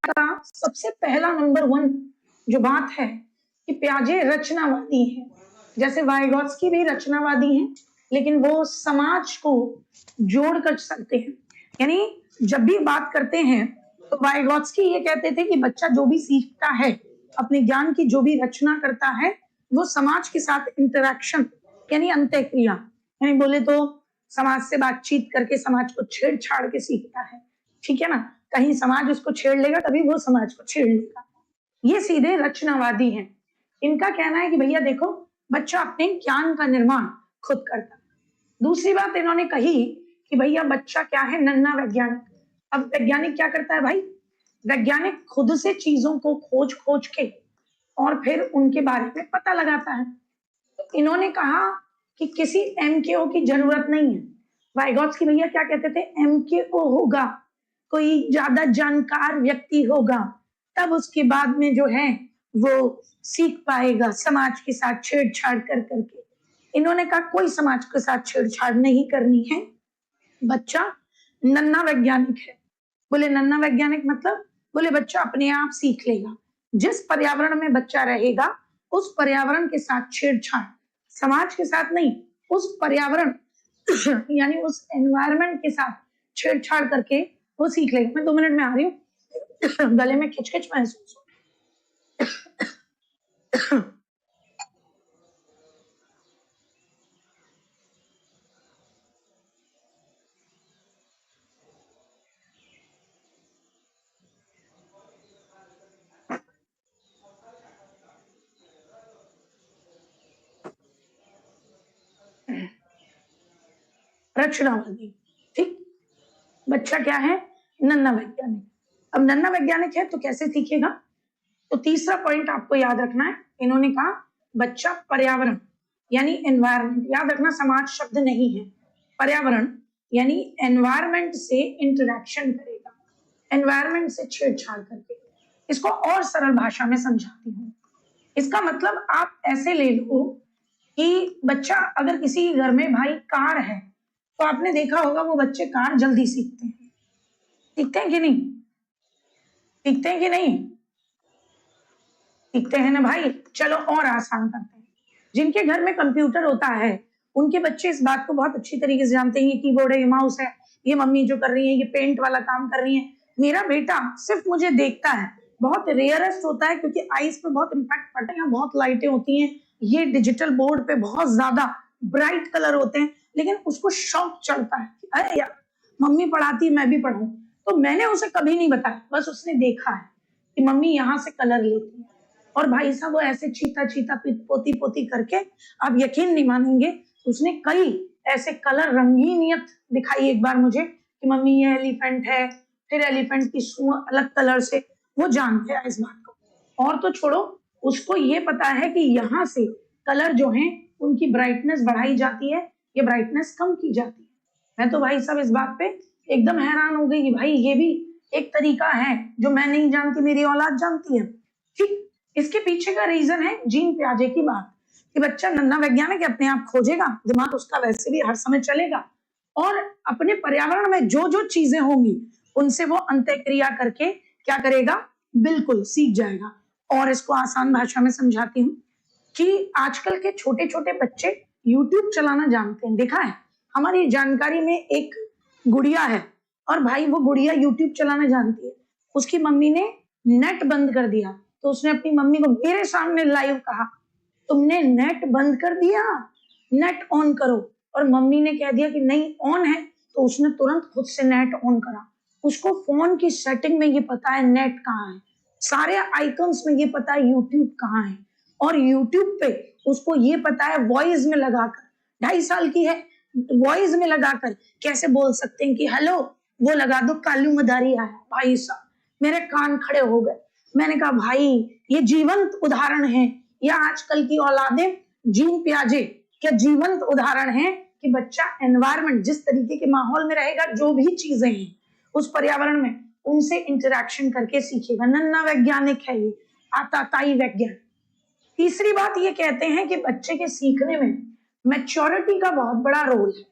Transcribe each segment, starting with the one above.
का सबसे पहला नंबर 1 जो बात है कि पियाजे रचनावादी है। जैसे वाइगॉट्स्की भी रचनावादी हैं, लेकिन वो समाज को जोड़ कर सकते हैं। यानी जब भी बात करते हैं तो वाइगॉट्स्की ये कहते थे कि बच्चा जो भी सीखता है, अपने ज्ञान की जो भी रचना करता है, वो समाज के साथ इंटरेक्शन यानी अंतःक्रिया, यानी बोले तो समाज से बातचीत करके समाज को छेड़छाड़ के सीखता है। ठीक है ना? कहीं समाज उसको छेड़ लेगा तभी वो समाज को छेड़ लेगा। ये सीधे रचनावादी हैं। इनका कहना है कि भैया देखो, बच्चा अपने ज्ञान का निर्माण खुद करता है। दूसरी बात इन्होंने कही कि भैया बच्चा क्या है, नन्हा वैज्ञानिक। अब वैज्ञानिक क्या करता है भाई? वैज्ञानिक खुद से चीजों को खोज खोज के और फिर उनके बारे में पता लगाता है। तो इन्होंने कहा कि किसी एमकेओ की जरूरत नहीं है। वाइगॉट्स्की भैया क्या कहते थे? एमकेओ होगा, कोई ज्यादा जानकार व्यक्ति होगा, तब उसके बाद में जो है वो सीख पाएगा समाज के साथ छेड़छाड़ कर करके। इन्होंने कहा कोई समाज के साथ छेड़छाड़ नहीं करनी है, बच्चा नन्हा वैज्ञानिक है। बोले नन्हा वैज्ञानिक मतलब? बोले बच्चा अपने आप सीख लेगा। जिस पर्यावरण में बच्चा रहेगा उस पर्यावरण के साथ छेड़छाड़, समाज के साथ नहीं, उस पर्यावरण यानी उस एनवायरनमेंट के साथ छेड़छाड़ करके वो सीख लेगा। मैं 2 मिनट में आ रही हूँ। गले में खिचखिच महसूस हो। रचनावादी, ठीक। बच्चा क्या है? नन्हा वैज्ञानिक। अब नन्हा वैज्ञानिक है तो कैसे सीखेगा? तो तीसरा पॉइंट आपको याद रखना है। इन्होंने कहा बच्चा पर्यावरण यानी एनवायरनमेंट, याद रखना समाज शब्द नहीं है, पर्यावरण यानी एनवायरनमेंट से इंटरेक्शन करेगा, एनवायरनमेंट से छेड़छाड़ करके। इसको और सरल भाषा में समझाती हूँ। इसका मतलब आप ऐसे ले लो कि बच्चा अगर किसी घर में भाई कार है तो आपने देखा होगा वो बच्चे कार जल्दी सीखते हैं। सीखते हैं कि नहीं? सीखते हैं कि नहीं? सीखते हैं ना भाई। चलो और आसान करते हैं। जिनके घर में कंप्यूटर होता है उनके बच्चे इस बात को बहुत अच्छी तरीके से जानते हैं, ये कीबोर्ड है, ये माउस है, ये मम्मी जो कर रही है, ये पेंट वाला काम कर रही है। मेरा बेटा सिर्फ मुझे देखता है, बहुत रेयरेस्ट होता है क्योंकि आईज पे बहुत इम्पैक्ट पड़ता है, यहाँ बहुत लाइटें होती हैं, ये डिजिटल बोर्ड पे बहुत ज्यादा ब्राइट कलर होते हैं, लेकिन उसको शौक चढ़ता है, अरे यार मम्मी पढ़ाती मैं भी पढ़ूं। तो मैंने उसे कभी नहीं बताया, बस उसने देखा है कि मम्मी यहाँ से कलर लेती है, और भाई साहब वो ऐसे चीता चीता पोती पोती करके, आप यकीन नहीं मानेंगे, उसने कई ऐसे कलर रंगीनियत दिखाई एक बार मुझे कि मम्मी ये एलिफेंट है, फिर एलिफेंट की सूंड अलग कलर से, वो जान गया इस बात को। और तो छोड़ो, उसको ये पता है कि यहाँ से कलर जो है उनकी ब्राइटनेस बढ़ाई जाती है, ये ब्राइटनेस कम की जाती है। मैं तो भाई साहब इस बात पे एकदम हैरान हो गई कि भाई ये भी एक तरीका है जो मैं नहीं जानती, मेरी औलाद जानती है। ठीक, इसके पीछे का रीजन है जीन पियाजे की बात कि बच्चा नन्हा वैज्ञानिक अपने आप खोजेगा, दिमाग उसका वैसे भी हर समय चलेगा, और अपने पर्यावरण में जो जो चीजें होंगी उनसे वो अंतःक्रिया करके क्या करेगा? बिल्कुल सीख जाएगा। और इसको आसान भाषा में समझाती हूँ कि आजकल के छोटे छोटे बच्चे YouTube चलाना जानते हैं। देखा है, हमारी जानकारी में एक गुड़िया है और भाई वो गुड़िया YouTube चलाना जानती है। उसकी मम्मी ने नेट बंद कर दिया तो उसने अपनी मम्मी को मेरे सामने लाइव कहा, तुमने नेट बंद कर दिया, नेट ऑन करो। और मम्मी ने कह दिया कि नहीं ऑन है, तो उसने तुरंत खुद से नेट ऑन करा। उसको फोन की सेटिंग में ये पता है नेट कहाँ है, सारे आइकन्स में ये पता है यूट्यूब कहाँ है, और यूट्यूब पे उसको ये पता है वॉइस में लगाकर, 2.5 साल की है, वॉइस में लगाकर कैसे बोल सकते हैं कि हेलो वो लगा दो कालू मदारी आया। भाई साहब मेरे कान खड़े हो गए। मैंने कहा भाई ये जीवंत उदाहरण है, या आजकल की औलादें जीन पियाजे क्या जीवंत उदाहरण है कि बच्चा एनवायरनमेंट जिस तरीके के माहौल में रहेगा, जो भी चीजें हैं उस पर्यावरण में, उनसे इंटरेक्शन करके सीखेगा। नन्हा वैज्ञानिक है ये, आताताई वैज्ञानिक। तीसरी बात ये कहते हैं कि बच्चे के सीखने में मैच्योरिटी का बहुत बड़ा रोल है,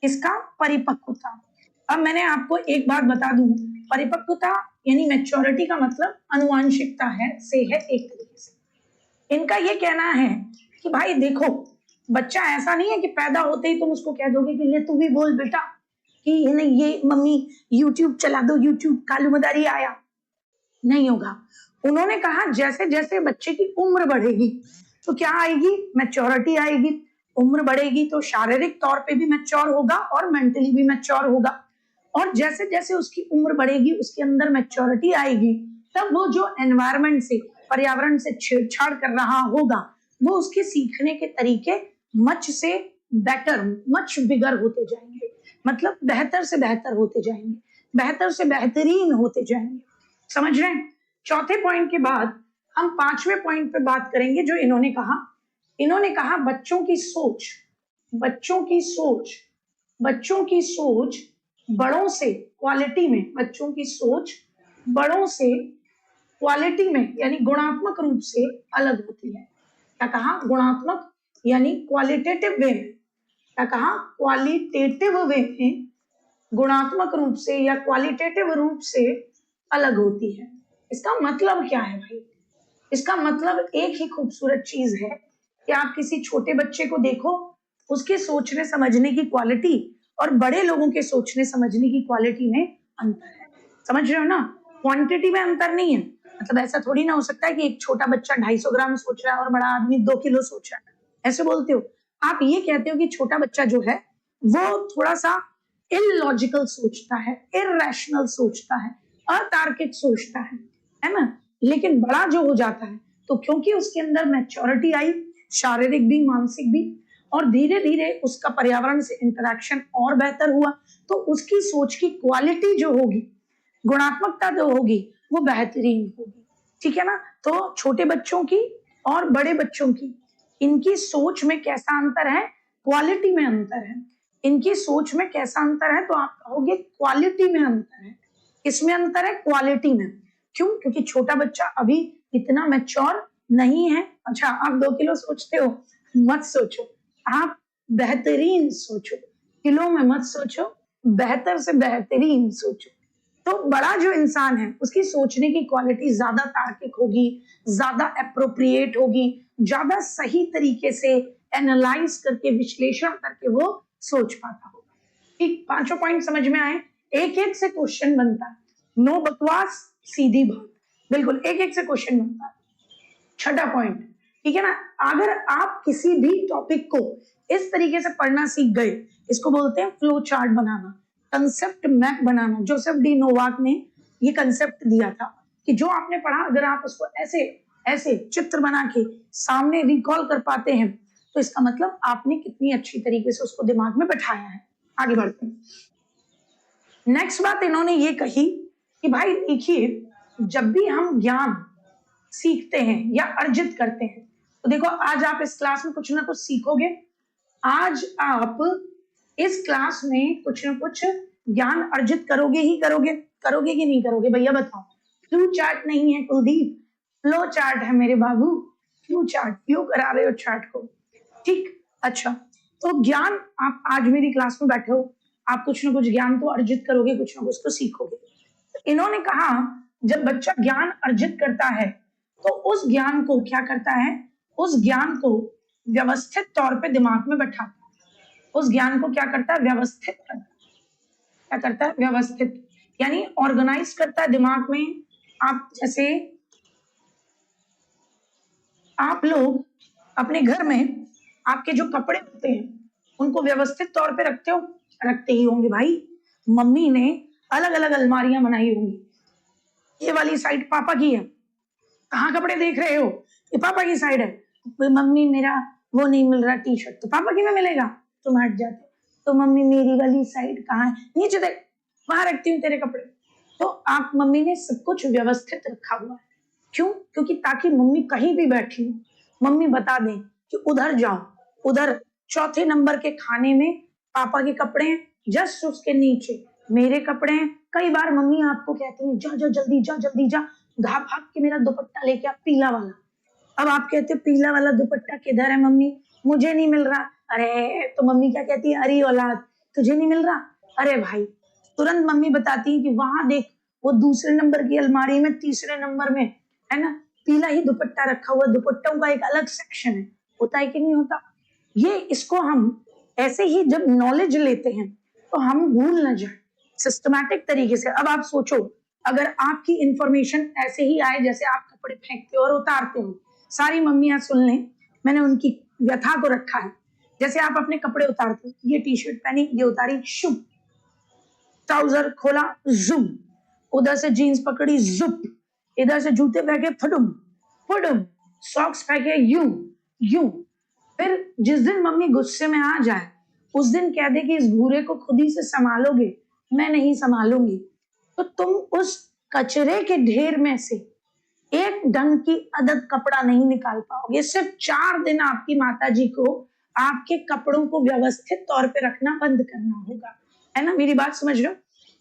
इसका परिपक्वता। अब मैंने आपको एक बात बता दूं, परिपक्वता यानी मैच्योरिटी का मतलब अनुवांशिकता है से है एक तरीके से। इनका ये कहना है कि भाई देखो, बच्चा ऐसा नहीं है कि पैदा होते ही तुम उसको कह दोगे कि ले तू भी बोल बेटा कि नहीं ये मम्मी यूट्यूब चला दो, यूट्यूब कालू मदारी आया, नहीं होगा। उन्होंने कहा जैसे जैसे बच्चे की उम्र बढ़ेगी तो क्या आएगी, मैच्योरिटी आएगी। उम्र बढ़ेगी तो शारीरिक तौर पे भी मैच्योर होगा और मेंटली भी मैच्योर होगा, और जैसे जैसे उसकी उम्र बढ़ेगी उसके अंदर मैच्योरिटी आएगी, तब वो जो एनवायरनमेंट से, पर्यावरण से छेड़छाड़ कर रहा होगा, वो उसके सीखने के तरीके मच से बेटर, मच बिगर होते जाएंगे, मतलब बेहतर से बेहतर होते जाएंगे, बेहतर से बेहतरीन होते जाएंगे। समझ रहे हैं? चौथे पॉइंट के बाद हम पांचवें पॉइंट पे बात करेंगे जो इन्होंने कहा। इन्होंने कहा बच्चों की सोच, बच्चों की सोच, बच्चों की सोच बड़ों से क्वालिटी में, बच्चों की सोच बड़ों से क्वालिटी में यानी गुणात्मक रूप से अलग होती है। क्या कहा? गुणात्मक यानी क्वालिटेटिव वे में। क्या कहा? क्वालिटेटिव वे में गुणात्मक रूप से या क्वालिटेटिव रूप से अलग होती है। इसका मतलब क्या है भाई? इसका मतलब एक ही खूबसूरत चीज है कि आप किसी छोटे बच्चे को देखो, उसके सोचने समझने की क्वालिटी और बड़े लोगों के सोचने समझने की क्वालिटी में अंतर है। समझ रहे हो ना? क्वांटिटी में अंतर नहीं है, मतलब ऐसा थोड़ी ना हो सकता है कि एक छोटा बच्चा 250 ग्राम सोच रहा है और बड़ा आदमी 2 किलो सोच रहा है, ऐसे बोलते हो आप। ये कहते हो कि छोटा बच्चा जो है वो थोड़ा सा इलॉजिकल सोचता है, इरैशनल सोचता है, अतार्किक सोचता है ना। लेकिन बड़ा जो हो जाता है तो क्योंकि उसके अंदर मैच्योरिटी आई, शारीरिक भी मानसिक भी, और धीरे धीरे उसका पर्यावरण से इंटरेक्शन और बेहतर हुआ, तो उसकी सोच की क्वालिटी जो होगी, गुणात्मकता जो होगी, वो बेहतरीन होगी। ठीक है ना? तो छोटे बच्चों की और बड़े बच्चों की, इनकी सोच में कैसा अंतर है? क्वालिटी में अंतर है। इनकी सोच में कैसा अंतर है? तो आप कहोगे क्वालिटी में अंतर है। किसमें अंतर है? क्वालिटी में। क्यों? क्योंकि छोटा बच्चा अभी इतना मैच्योर नहीं है। अच्छा, आप 2 किलो सोचते हो, मत सोचो, आप बेहतरीन सोचो, किलो में मत सोचो, बेहतर से बेहतरीन सोचो। तो बड़ा जो इंसान है उसकी सोचने की क्वालिटी ज्यादा तार्किक होगी, ज्यादा अप्रोप्रिएट होगी, ज्यादा सही तरीके से एनालाइज करके, विश्लेषण करके वो सोच पाता होगा। ठीक, पांचों पॉइंट समझ में आए? एक एक से क्वेश्चन बनता है, नो बकवास, सीधी बात, बिल्कुल एक एक से क्वेश्चन बनता है। छठा पॉइंट, ठीक है ना? अगर आप किसी भी टॉपिक को इस तरीके से पढ़ना सीख गए, इसको बोलते हैं फ्लो चार्ट बनाना, कंसेप्ट मैप बनाना। जोसेफ डी नोवाक ने ये कंसेप्ट दिया था कि जो आपने पढ़ा, अगर आप उसको ऐसे ऐसे चित्र बना के सामने रिकॉल कर पाते हैं, तो इसका मतलब आपने कितनी अच्छी तरीके से उसको दिमाग में बैठाया है। आगे बढ़ते हैं। नेक्स्ट बात इन्होंने ये कही कि भाई देखिए, जब भी हम ज्ञान सीखते हैं या अर्जित करते हैं, तो देखो आज आप इस क्लास में कुछ ना कुछ सीखोगे। आज आप इस क्लास में कुछ ना कुछ ज्ञान अर्जित करोगे ही करोगे, करोगे कि नहीं करोगे भैया बताओ? फ्लो चार्ट नहीं है कुलदीप, फ्लो चार्ट है मेरे बाबू, फ्लो चार्ट, क्यों करा रहे हो चार्ट को? ठीक, अच्छा, तो ज्ञान आप आज मेरी क्लास में बैठे हो, आप कुछ ना कुछ ज्ञान तो अर्जित करोगे, कुछ ना कुछ तो सीखोगे। तो इन्होंने कहा जब बच्चा ज्ञान अर्जित करता है तो उस ज्ञान को क्या करता है? उस ज्ञान को व्यवस्थित तौर पे दिमाग में बैठाता है। उस ज्ञान को क्या करता है? व्यवस्थित करता है। क्या करता है? व्यवस्थित, यानी ऑर्गेनाइज करता है दिमाग में। आप जैसे आप लोग अपने घर में आपके जो कपड़े होते हैं उनको व्यवस्थित तौर पे रखते हो, रखते ही होंगे भाई। मम्मी ने अलग अलग अलमारियां बनाई होंगी, ये वाली साइड पापा की है, कहाँ कपड़े देख रहे हो? ये पापा की साइड है। मम्मी मेरा वो नहीं मिल रहा टी शर्ट, तो पापा की में मिलेगा, तुम हट जाते। तो मम्मी मेरी वाली साइड कहाँ है? नीचे देख, वहां रखती हूँ तेरे कपड़े। तो आप, मम्मी ने सब कुछ व्यवस्थित रखा हुआ है। क्यों? क्योंकि ताकि मम्मी कहीं भी बैठी हो, मम्मी बता दें कि उधर जाओ, उधर चौथे नंबर के खाने में पापा के कपड़े हैं, जस्ट उसके नीचे मेरे कपड़े हैं। कई बार मम्मी आपको कहती है जा जा जल्दी जा, जल्दी जा, भाग भाग के मेरा दुपट्टा लेके आ, पीला वाला। अब आप कहते हो पीला वाला दुपट्टा किधर है मम्मी? मुझे नहीं मिल रहा। अरे तो मम्मी क्या कहती है? अरे औलाद, तुझे नहीं मिल रहा? अरे भाई, तुरंत मम्मी बताती है कि वहां देख, वो दूसरे नंबर की अलमारी में तीसरे नंबर में, है ना, पीला ही दुपट्टा रखा हुआ, दुपट्टों का एक अलग सेक्शन है, होता है कि नहीं होता? ये इसको हम ऐसे ही जब नॉलेज लेते हैं तो हम भूल न जाए सिस्टमैटिक तरीके से। अब आप सोचो, अगर आपकी इंफॉर्मेशन ऐसे ही आए जैसे आप कपड़े फेंकते हो और उतारते हो, सारी मम्मियां सुन लें, मैंने उनकी व्यथा को रखा है। जैसे आप अपने कपड़े उतारते हो, ये टी शर्ट पहनी, ये उतारी, शुभ, ट्राउजर खोला, जुम, उधर से जीन्स पकड़ी, जुप, इधर से जूते फेंके, फटुम फुडुम, सॉक्स फेंके, यूं यूं। फिर जिस दिन मम्मी गुस्से में आ जाए, उस दिन कह दे कि इस भूरे को खुद ही से संभालोगे, मैं नहीं संभालूंगी, तो तुम उस कचरे के ढेर में से एक ढंग की अदद कपड़ा नहीं निकाल पाओगे। सिर्फ 4 दिन आपकी माताजी को आपके कपड़ों को व्यवस्थित तौर पे रखना बंद करना होगा, है ना, मेरी बात समझ रहे हो?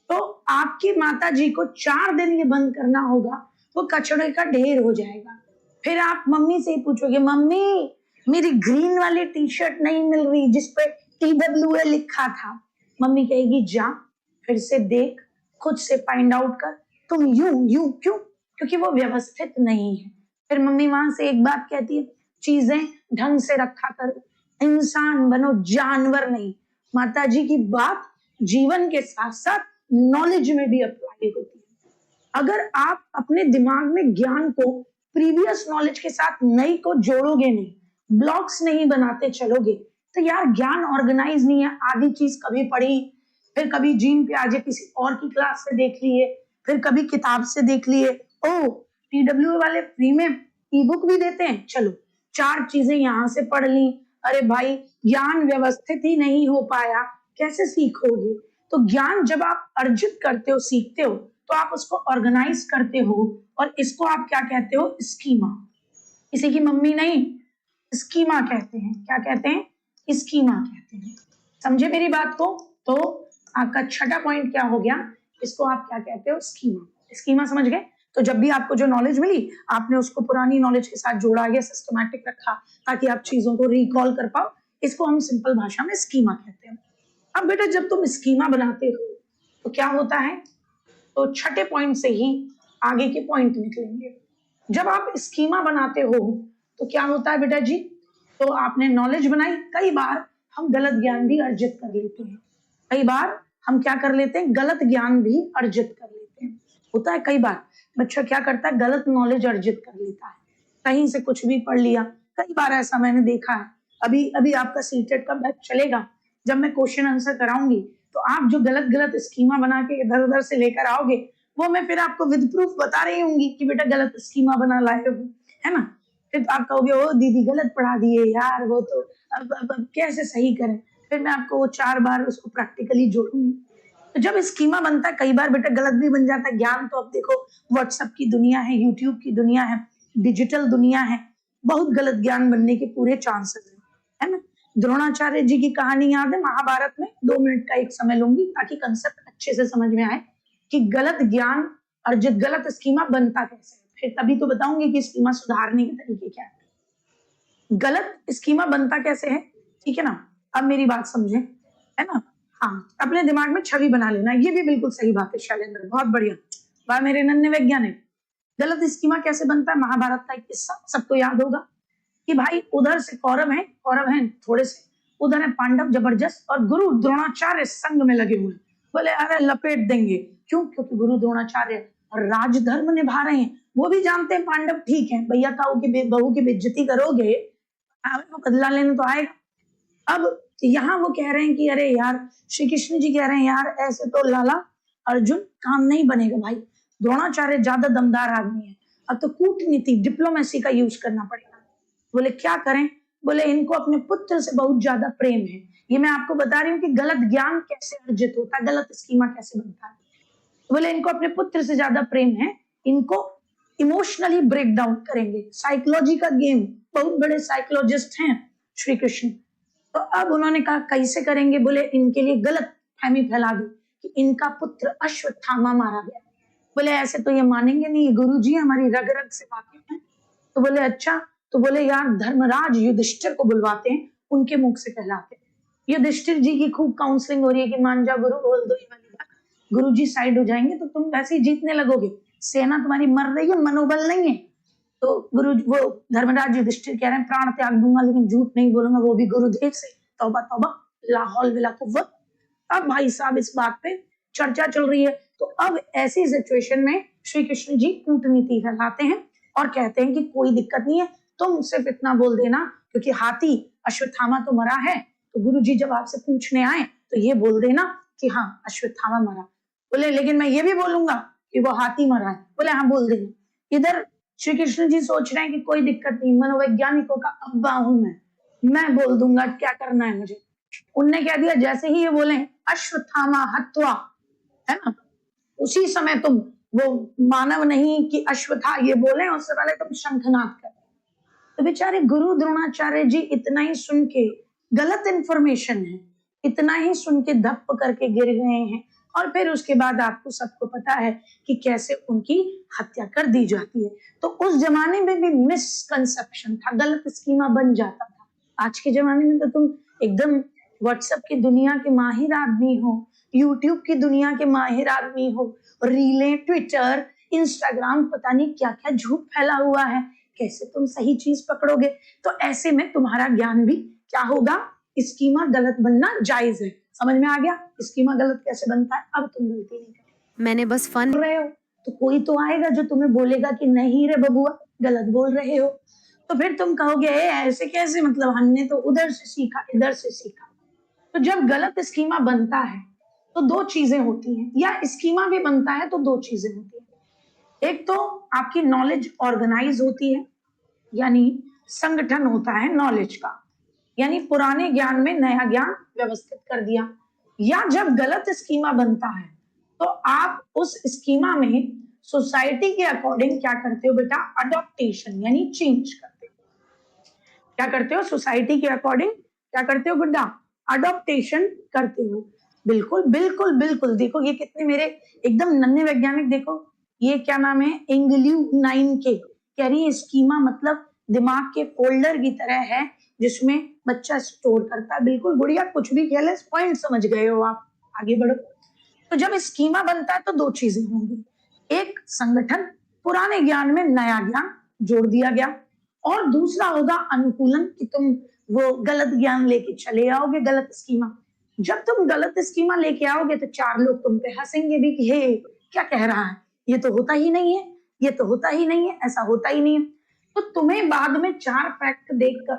तो आपकी माताजी को 4 दिन ये बंद करना होगा, वो कचड़े का ढेर हो जाएगा। फिर आप मम्मी से ही पूछोगे, मम्मी मेरी ग्रीन वाली टी शर्ट नहीं मिल रही जिसपे TWA लिखा था। मम्मी कहेगी जा फिर से देख, खुद से फाइंड आउट कर, तुम यूं यूं क्यों? क्योंकि वो व्यवस्थित नहीं है। फिर मम्मी वहां से एक बात कहती है, चीजें ढंग से रखा करो, इंसान बनो, जानवर नहीं। माता जी की बात जीवन के साथ साथ नॉलेज में भी अप्लाई होती है। अगर आप अपने दिमाग में ज्ञान को प्रीवियस नॉलेज के साथ नई को जोड़ोगे नहीं, ब्लॉक्स नहीं बनाते चलोगे, तो यार ज्ञान ऑर्गेनाइज नहीं है। आधी चीज कभी पढ़ी, फिर कभी जीन पे आजे किसी और की क्लास से देख लिए, फिर कभी किताब से देख लिए, ओ TWA वाले फ्री में ई-बुक भी देते हैं, चलो 4 चीजें यहाँ से पढ़ ली। अरे भाई, ज्ञान व्यवस्थित ही नहीं हो पाया, कैसे सीखोगे? तो ज्ञान जब आप अर्जित करते हो, सीखते हो, तो आप उसको ऑर्गेनाइज करते हो, और इसको आप क्या कहते हो? स्कीमा। किसी की मम्मी नहीं, स्कीमा कहते हैं। क्या कहते हैं? स्कीमा कहते हैं। समझे मेरी बात को? तो आपका छठा पॉइंट क्या हो गया? इसको आप क्या कहते हो? स्कीमा। स्कीमा समझ गए? तो जब भी आपको जो नॉलेज मिली, आपने उसको पुरानी नॉलेज के साथ जोड़ा या सिस्टमैटिक रखा, ताकि आप चीजों को रिकॉल कर पाओ। इसको हम सिंपल भाषा में स्कीमा कहते हैं। अब बेटा, जब तुम स्कीमा बनाते हो तो क्या होता है? तो छठे पॉइंट से ही आगे के पॉइंट निकलेंगे। जब आप स्कीमा बनाते हो तो क्या होता है बेटा जी? तो आपने नॉलेज बनाई, कई बार हम गलत ज्ञान भी अर्जित कर लेते हैं। कई बार हम क्या कर लेते हैं? गलत ज्ञान भी अर्जित कर लेते हैं। होता है कई बार बच्चा क्या करता है? गलत नॉलेज अर्जित कर लेता है, कहीं से कुछ भी पढ़ लिया। कई बार ऐसा मैंने देखा है। अभी अभी आपका सीटेट का बैच चलेगा, जब मैं क्वेश्चन आंसर कराऊंगी, तो आप जो गलत गलत स्कीमा बना के इधर उधर से लेकर आओगे, वो मैं फिर आपको विद प्रूफ बता रही हूँ कि बेटा गलत स्कीमा बना लाए हो, है ना। फिर तो आप कहोगे, ओ दीदी गलत पढ़ा दिए यार, वो तो अब कैसे सही करें? फिर मैं आपको वो 4 बार उसको प्रैक्टिकली जोड़ूंगी। तो जब स्कीमा बनता है, कई बार बेटा गलत भी बन जाता है। ज्ञान तो अब देखो, व्हाट्सएप की दुनिया है, यूट्यूब की दुनिया है, डिजिटल दुनिया है, बहुत गलत ज्ञान बनने के पूरे चांसेस है ना। द्रोणाचार्य जी की कहानी याद है महाभारत में? 2 मिनट का एक समय लूंगी ताकि कंसेप्ट अच्छे से समझ में आए कि गलत ज्ञान और जो गलत स्कीमा बनता कैसे है। फिर तभी तो बताऊंगी कि स्कीमा सुधारने के तरीके क्या है। गलत स्कीमा बनता कैसे है, ठीक है ना? अब मेरी बात समझे, है ना। हाँ, अपने दिमाग में छवि बना लेना, ये भी बिल्कुल सही बात है शैलेंद्र, बहुत बढ़िया। वाह मेरे नन्हे वैज्ञानिक। गलत स्कीमा कैसे बनता है? महाभारत का एक किस्सा सबको याद होगा कि भाई उधर से कौरव हैं थोड़े से, उधर है पांडव जबरदस्त, और गुरु द्रोणाचार्य संग में लगे हुए। बोले अरे लपेट देंगे। क्यों? क्योंकि गुरु द्रोणाचार्य राजधर्म निभा रहे हैं। वो भी जानते हैं पांडव ठीक है, भैया ताऊ की बहू की बेइज्जती करोगे, वो बदला लेने तो आएगा। अब यहाँ वो कह रहे हैं कि अरे यार, श्री कृष्ण जी कह रहे हैं यार ऐसे तो लाला अर्जुन काम नहीं बनेगा भाई, द्रोणाचार्य ज्यादा दमदार आदमी है, अब तो कूटनीति डिप्लोमेसी का यूज करना पड़ेगा। बोले क्या करें? बोले इनको अपने पुत्र से बहुत ज्यादा प्रेम है। ये मैं आपको बता रही हूँ कि गलत ज्ञान कैसे अर्जित होता है, गलत स्कीमा कैसे बनता है। बोले इनको अपने पुत्र से ज्यादा प्रेम है, इनको इमोशनली ब्रेक डाउन करेंगे। साइकोलॉजी का गेम, बहुत बड़े साइकोलॉजिस्ट हैं श्री कृष्ण। तो अब उन्होंने कहा कैसे करेंगे? बोले इनके लिए गलत फहमी फैला दी कि इनका पुत्र अश्वत्थामा मारा गया। बोले ऐसे तो ये मानेंगे नहीं, गुरु जी हमारी रग रग से वाकिफ है। तो बोले अच्छा, तो बोले यार धर्मराज युधिष्ठिर को बुलवाते हैं, उनके मुख से कहलाते हैं। युधिष्ठिर जी की खूब काउंसलिंग हो रही है कि मान जा गुरु, बोल दो ये वाली बात। गुरुजी साइड हो जाएंगे तो तुम वैसे ही जीतने लगोगे, सेना तुम्हारी मर रही है, मनोबल नहीं है। तो गुरु वो धर्मराज युधिष्ठिर कह रहे हैं प्राण त्याग दूंगा लेकिन झूठ नहीं बोलूंगा, वो भी गुरुदेव से। तौबा तौबा, ला हौल वला कुव्वत। अब भाई साहब इस बात पे चर्चा चल रही है। तो अब ऐसी सिचुएशन में श्री कृष्ण जी कूटनीति फैलाते हैं और कहते हैं कि कोई दिक्कत नहीं है, तुम सिर्फ इतना बोल देना, क्योंकि हाथी अश्वत्थामा तो मरा है, तो गुरु जी जब आपसे पूछने आए तो ये बोल देना कि हाँ अश्वत्थामा मरा। बोले लेकिन मैं ये भी बोलूंगा कि वो हाथी मरा है। बोले हाँ बोल देना। इधर श्री कृष्ण जी सोच रहे हैं कि कोई दिक्कत नहीं, मनोवैज्ञानिकों का अब्बा हूं मैं बोल दूंगा, क्या करना है मुझे। उनने कह दिया जैसे ही ये बोले अश्वत्थामा हत्वा, है ना, उसी समय तुम, वो मानव नहीं कि अश्वत्था ये बोले, उससे पहले तुम शंखनाद कर। तो बेचारे गुरु द्रोणाचार्य जी इतना ही सुन के, गलत इंफॉर्मेशन है, इतना ही सुन के धप करके गिर गए हैं। और फिर उसके बाद आपको सबको पता है कि कैसे उनकी हत्या कर दी जाती है। तो उस जमाने में भी मिसकंसेप्शन था, गलत स्कीमा बन जाता था। आज के जमाने में तो तुम एकदम व्हाट्सएप की दुनिया के माहिर आदमी हो, यूट्यूब की दुनिया के माहिर आदमी हो, रीलें, ट्विटर, इंस्टाग्राम, पता नहीं क्या क्या झूठ फैला हुआ है, कैसे तुम सही चीज पकड़ोगे। तो ऐसे में तुम्हारा ज्ञान भी क्या होगा, स्कीमा गलत बनना जायज है। समझ में आ गया स्कीमा गलत कैसे बनता है। अब तुम गलती नहीं कर, मैंने बस फन रहे हो तो कोई तो आएगा जो तुम्हें बोलेगा कि नहीं रे बबुआ गलत बोल रहे हो। तो फिर तुम कहोगे ऐसे कैसे, मतलब हमने तो उधर से सीखा इधर से सीखा। तो जब गलत स्कीमा बनता है तो दो चीजें होती हैं, या स्कीमा भी बनता है तो दो चीजें होती हैं। एक तो आपकी नॉलेज ऑर्गेनाइज होती है, यानी संगठन होता है नॉलेज का, यानी पुराने ज्ञान में नया ज्ञान व्यवस्थित कर दिया। या जब गलत स्कीमा बनता है तो आप उस स्कीमा में सोसाइटी के अकॉर्डिंग क्या करते हो बेटा, अडॉप्टेशन यानी चेंज करते हो। क्या करते हो, सोसाइटी के अकॉर्डिंग क्या करते हो गुड्डा, अडॉप्टेशन करते हो। बिल्कुल बिल्कुल बिल्कुल। देखो ये कितने मेरे एकदम नन्हे वैज्ञानिक, देखो ये क्या नाम है, इंग्ल्यू 9K कह रही है स्कीमा मतलब दिमाग के फोल्डर की तरह है जिसमें बच्चा स्टोर करता है। बिल्कुल गुड़िया, कुछ भी कह ले, पॉइंट समझ गए हो आप, आगे बढ़ो। तो जब स्कीमा बनता है तो दो चीजें होंगी, एक संगठन, पुराने ज्ञान में नया ज्ञान जोड़ दिया गया, और दूसरा होगा अनुकूलन कि तुम वो गलत ज्ञान लेके चले आओगे, गलत स्कीमा। जब तुम गलत स्कीमा लेके आओगे तो चार लोग तुम पे हंसेंगे भी कि हे क्या कह रहा है, ये तो होता ही नहीं है, ये तो होता ही नहीं है, ऐसा होता ही नहीं है। तो तुम्हें बाद में चार फैक्ट देखकर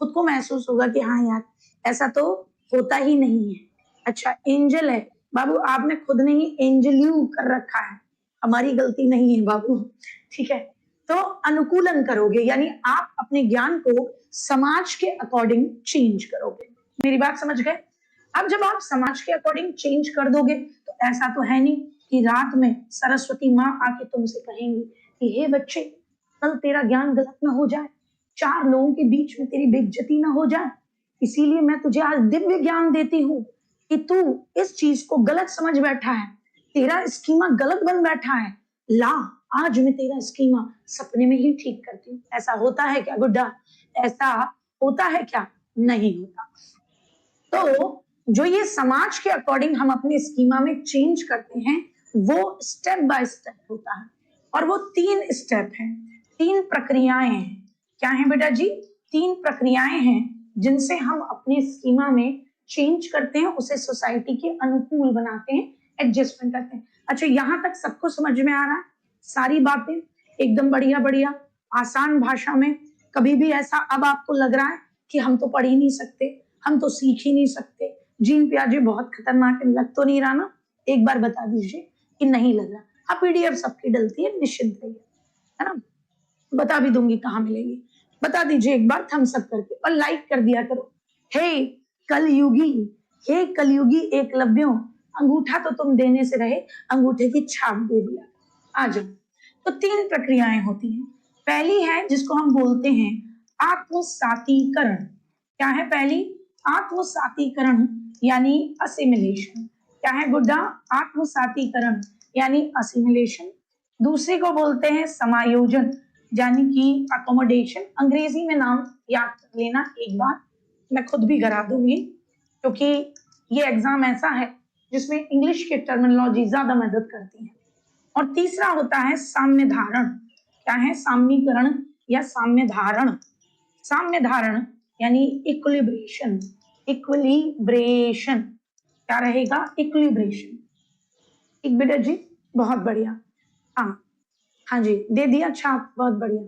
खुद को महसूस होगा कि हाँ यार ऐसा तो होता ही नहीं है। अच्छा एंजल है बाबू, आपने खुद ने ही एंजल्यू कर रखा है, हमारी गलती नहीं है बाबू, ठीक है। तो अनुकूलन करोगे यानी आप अपने ज्ञान को समाज के अकॉर्डिंग चेंज करोगे। मेरी बात समझ गए। अब जब आप समाज के अकॉर्डिंग चेंज कर दोगे तो ऐसा तो है नहीं कि रात में सरस्वती माँ आके तुमसे कहेंगी कि हे बच्चे कल तेरा ज्ञान गलत ना हो जाए, चार लोगों के बीच में तेरी बेइज्जती ना हो जाए, इसीलिए मैं तुझे आज दिव्य ज्ञान देती हूँ कि तू इस चीज को गलत समझ बैठा है, तेरा स्कीमा गलत बन बैठा है, ला आज मैं तेरा स्कीमा सपने में ही ठीक करती हूँ। ऐसा होता है क्या गुड्डा, ऐसा होता है क्या, नहीं होता। तो जो ये समाज के अकॉर्डिंग हम अपने स्कीमा में चेंज करते हैं वो स्टेप बाय स्टेप होता है, और वो 3 स्टेप हैं, 3 प्रक्रियाएं हैं। क्या है बेटा जी, 3 प्रक्रियाएं हैं जिनसे हम अपने स्कीमा में चेंज करते हैं, उसे सोसाइटी के अनुकूल बनाते हैं, एडजस्टमेंट करते हैं। अच्छा यहाँ तक सबको समझ में आ रहा है, सारी बातें एकदम बढ़िया बढ़िया आसान भाषा में। कभी भी ऐसा अब आपको लग रहा है कि हम तो पढ़ ही नहीं सकते, हम तो सीख ही नहीं सकते, जीन प्याजे बहुत खतरनाक है, लग तो नहीं रहा ना, एक बार बता दीजिए कि नहीं लग रहा। हाँ पीडीएफ सबकी डलती है, निश्चिंत रहिए, है ना, बता भी दूंगी कहाँ मिलेगी। बता दीजिए एक बार थम्स अप करके और लाइक कर दिया करो। हे कलयुगी, हे कलयुगी एकलव्यों, अंगूठा तो तुम देने से रहे, अंगूठे की छाप दे दिया। आ जाओ। तो 3 प्रक्रियाएं होती हैं। पहली है जिसको हम बोलते हैं आत्मसातीकरण। क्या है पहली, आत्मसातीकरण यानी असिमिलेशन। क्या है गुड्डा, आत्मसातीकरण यानी असिमिलेशन। दूसरे को बोलते हैं समायोजन यानी कि अकोमोडेशन। अंग्रेजी में नाम याद कर लेना एक बार, मैं खुद भी करा दूंगी क्योंकि ये एग्जाम ऐसा है जिसमें इंग्लिश की टर्मिनोलॉजी ज्यादा मदद करती है। और तीसरा होता है साम्य धारण। क्या है? साम्यीकरण या साम्य धारण। साम्य धारण यानी इक्विलिब्रेशन। इक्विलिब्रेशन क्या रहेगा? इक्विलिब्रेशन। एक बेटा जी, बहुत बढ़िया। हाँ हाँ जी, दे दिया छाप, बहुत बढ़िया।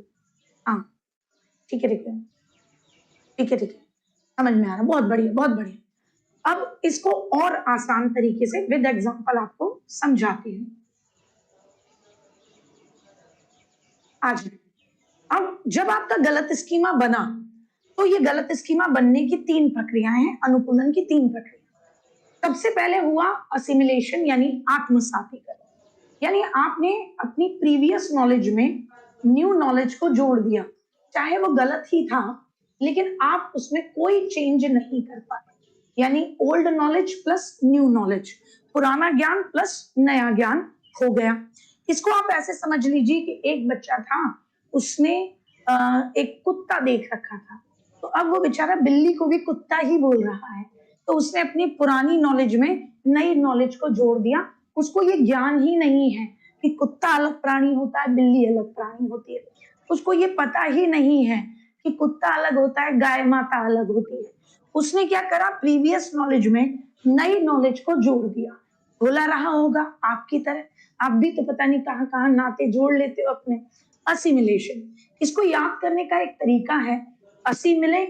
हाँ ठीक है ठीक है ठीक है ठीक है, समझ में आ रहा, बहुत बढ़िया बहुत बढ़िया। अब इसको और आसान तरीके से विद एग्जांपल आपको समझाती हूँ। आज अब जब आपका गलत स्कीमा बना, तो ये गलत स्कीमा बनने की 3 प्रक्रियाएं हैं, अनुकूलन की 3 प्रक्रिया। सबसे पहले हुआ असिमिलेशन यानी आत्मसातीकरण, यानी आपने अपनी प्रीवियस नॉलेज में न्यू नॉलेज को जोड़ दिया, चाहे वो गलत ही था लेकिन आप उसमें कोई चेंज नहीं कर पाए, यानी old knowledge plus new knowledge, पुराना ज्ञान प्लस नया ज्ञान हो गया। इसको आप ऐसे समझ लीजिए कि एक बच्चा था, उसने एक कुत्ता देख रखा था, तो अब वो बेचारा बिल्ली को भी कुत्ता ही बोल रहा है, तो उसने अपनी पुरानी नॉलेज में नई नॉलेज को जोड़ दिया। उसको ये ज्ञान ही नहीं है कि कुत्ता अलग प्राणी होता है, बिल्ली अलग प्राणी होती है। उसको ये पता ही नहीं है कि कुत्ता अलग होता है, गाय माता अलग होती है। उसने क्या करा? प्रीवियस नॉलेज में नई नॉलेज को जोड़ दिया। बोला रहा होगा आपकी तरह, आप भी तो पता नहीं कहाँ कहाँ नाते जोड़ लेते हो अपने। असिमिलेशन, इसको याद करने का एक तरीका है, असी मिले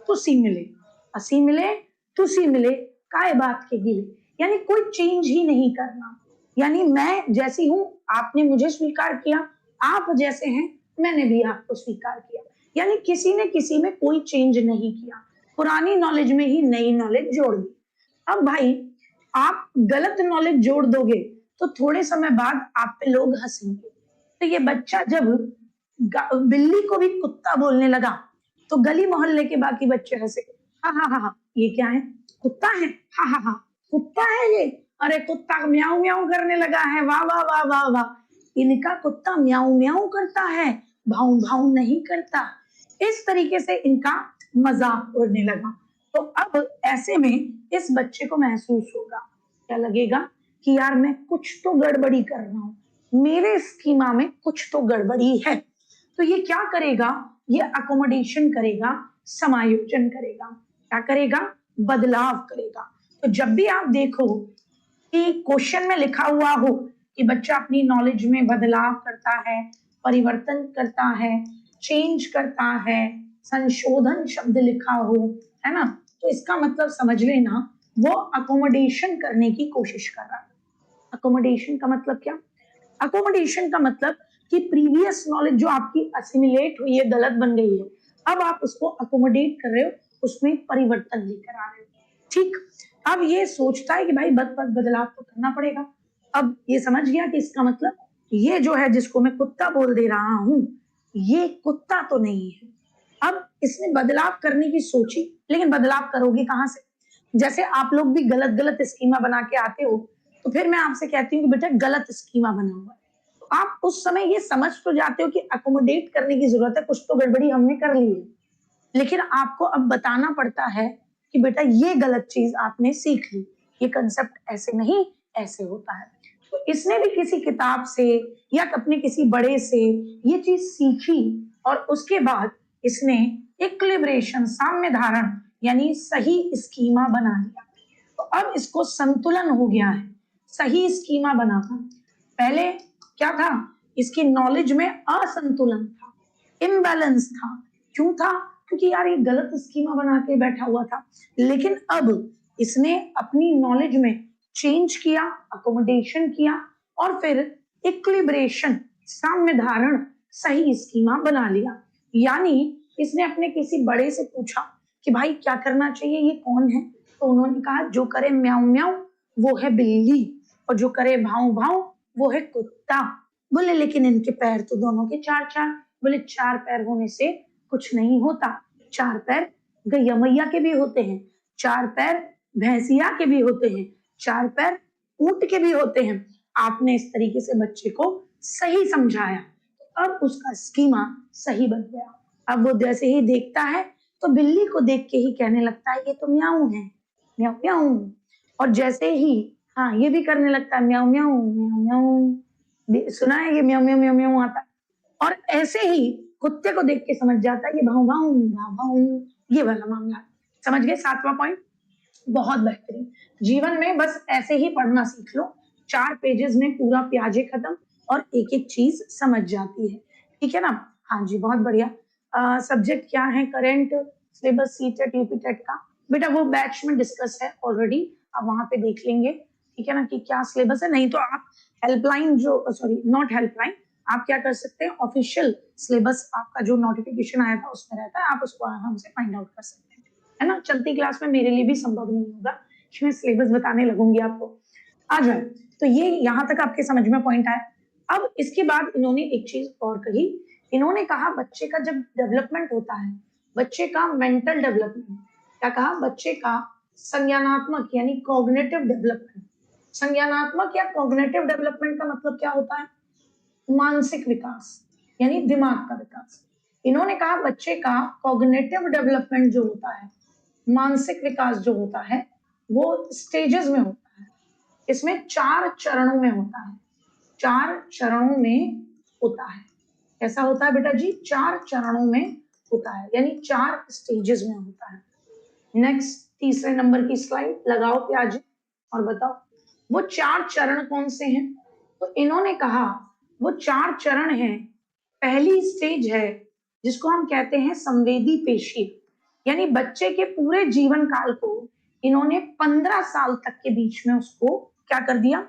तो सी मिले, असी मिले तो सी मिले, काय बात के गिले, यानी कोई चेंज ही नहीं करना। यानी मैं जैसी हूं, आपने मुझे स्वीकार किया, आप जैसे हैं मैंने भी आपको स्वीकार किया, यानी किसी ने किसी में कोई चेंज नहीं किया, पुरानी नॉलेज में ही नई नॉलेज जोड़ दी। अब भाई आप गलत नॉलेज जोड़ दोगे तो थोड़े समय बाद आप पे लोग हंसेंगे। तो ये बच्चा जब बिल्ली को भी कुत्ता बोलने लगा तो गली मोहल्ले के बाकी बच्चे हंसे, हाँ हाँ हाँ हाँ ये क्या है? कुत्ता है, हाँ हाँ हाँ कुत्ता है ये, अरे कुत्ता म्याऊ म्याऊ करने लगा है, वाह वाह वाह वाह वाह, इनका कुत्ता म्याऊ म्याऊ करता है, भाऊ भाऊ नहीं करता। इस तरीके से इनका मजाक उड़ने लगा। तो अब ऐसे में इस बच्चे को महसूस होगा, क्या लगेगा कि यार मैं कुछ तो गड़बड़ी कर रहा हूँ, मेरे स्कीमा में कुछ तो गड़बड़ी है। तो ये क्या करेगा? ये अकोमोडेशन करेगा, समायोजन करेगा। क्या करेगा? बदलाव करेगा। तो जब भी आप देखो कि क्वेश्चन में लिखा हुआ हो कि बच्चा अपनी नॉलेज में बदलाव करता है, परिवर्तन करता है, चेंज करता है, संशोधन शब्द लिखा हो, है ना, तो इसका मतलब समझ लेना वो अकोमोडेशन करने की कोशिश कर रहा है। अकोमोडेशन का मतलब क्या? अकोमोडेशन का मतलब कि प्रीवियस नॉलेज जो आपकी असिमिलेट हुई है, गलत बन गई है, अब आप उसको अकोमोडेट कर रहे हो, उसमें परिवर्तन लेकर आ रहे हो। ठीक, अब ये सोचता है कि भाई बदलाव तो करना पड़ेगा। अब ये समझ गया कि इसका मतलब ये जो है जिसको मैं कुत्ता बोल दे रहा हूं, ये कुत्ता तो नहीं है। अब इसने बदलाव करने की सोची, लेकिन बदलाव करोगे कहां से? जैसे आप लोग भी गलत गलत स्कीमा बना के आते हो, तो फिर मैं आपसे कहती हूँ कि बेटा गलत स्कीमा बना हुआ है, तो आप उस समय ये समझ तो जाते हो कि अकोमोडेट करने की जरूरत है, कुछ तो गड़बड़ी हमने कर ली है, लेकिन आपको अब बताना पड़ता है कि बेटा ये गलत चीज आपने सीख ली, ये कंसेप्ट ऐसे नहीं ऐसे होता है। तो इसने भी किसी किताब से या अपने किसी बड़े से ये चीज सीखी और उसके बाद इसने इक्विलिब्रेशन, साम्य धारण यानी सही स्कीमा बना लिया। तो अब इसको संतुलन हो गया है, सही स्कीमा बना था। पहले क्या था? इसकी नॉलेज में असंतुलन था, इम्बैलेंस था। क्यों था? क्योंकि यार ये गलत स्कीमा बना के बैठा हुआ था। लेकिन अब इसने अपनी नॉलेज में चेंज किया, अकोमोडेशन किया और फिर इक्विलिब्रेशन, साम्य धारण, सही स्कीमा बना लिया। यानी इसने अपने किसी बड़े से पूछा कि भाई क्या करना चाहिए, ये कौन है? तो उन्होंने कहा जो करे म्याऊ म्याऊ वो है बिल्ली, और जो करे भाऊ भाऊ वो है कुत्ता। बोले लेकिन इनके पैर तो दोनों के 4-4। बोले 4 पैर होने से कुछ नहीं होता, 4 पैर गैया मैया के भी होते हैं, 4 पैर भैंसिया के भी होते हैं, 4 पैर ऊंट के भी होते हैं। आपने इस तरीके से बच्चे को सही समझाया, अब उसका स्कीमा सही बन गया। अब वो जैसे ही देखता है तो बिल्ली को देख के ही कहने लगता है ये तो म्याऊ है, म्याऊ म्याऊ। और जैसे ही हाँ, ये भी करने लगता है म्याऊं म्याऊं म्याऊं म्याऊं। सुना है ये म्याऊं म्याऊं म्याऊं म्याऊं आता है। और ऐसे ही कुत्ते को देख के समझ जाता है ये भाऊ भाऊ भाऊ भाऊ, ये वाला मामला। समझ गए 7वां पॉइंट? बहुत बेहतरीन। जीवन में बस ऐसे ही पढ़ना सीख लो, 4 पेजेस में पूरा प्याजे खत्म और एक-एक चीज समझ जाती है। ठीक है ना? हाँ जी, बहुत बढ़िया। सब्जेक्ट क्या है? Current syllabus CTET UP TET का। बेटा वो बैच में डिस्कस है ऑलरेडी, आप वहां पे देख लेंगे। ठीक है ना कि क्या सिलेबस है। नहीं तो आप हेल्पलाइन जो सॉरी नॉट हेल्पलाइन, आप क्या कर सकते हैं, ऑफिशियल सिलेबस आपका जो नोटिफिकेशन आया था उसमें रहता है, आप उसको हमसे फाइंड आउट कर सकते हैं, है ना। चलती क्लास में मेरे लिए भी संभव नहीं होगा कि मैं सिलेबस बताने लगूंगी आपको। आ जाए तो ये यहाँ तक आपके समझ में पॉइंट आया। अब इसके बाद इन्होंने एक चीज और कही, इन्होंने कहा बच्चे का जब डेवलपमेंट होता है, बच्चे का मेंटल डेवलपमेंट, क्या कहा, बच्चे का संज्ञानात्मक यानी कॉग्निटिव डेवलपमेंट। संज्ञानात्मक या कॉग्निटिव डेवलपमेंट का मतलब क्या होता है? मानसिक विकास यानी दिमाग का विकास। इन्होंने कहा बच्चे का कॉग्निटिव डेवलपमेंट जो होता है, मानसिक विकास जो होता है, वो स्टेजेस में होता है। इसमें 4 चरणों में होता है, 4 चरणों में होता है। कैसा होता है बेटा जी? 4 चरणों में होता है, यानी 4 स्टेजेस में होता है। नेक्स्ट तीसरे नंबर की स्लाइड लगाओ प्याज और बताओ वो 4 चरण कौन से हैं। तो इन्होंने कहा वो 4 चरण हैं। पहली स्टेज है जिसको हम कहते हैं संवेदी पेशी, यानी बच्चे के पूरे जीवन काल को इन्होंने 15 साल तक के बीच में उसको क्या कर दिया,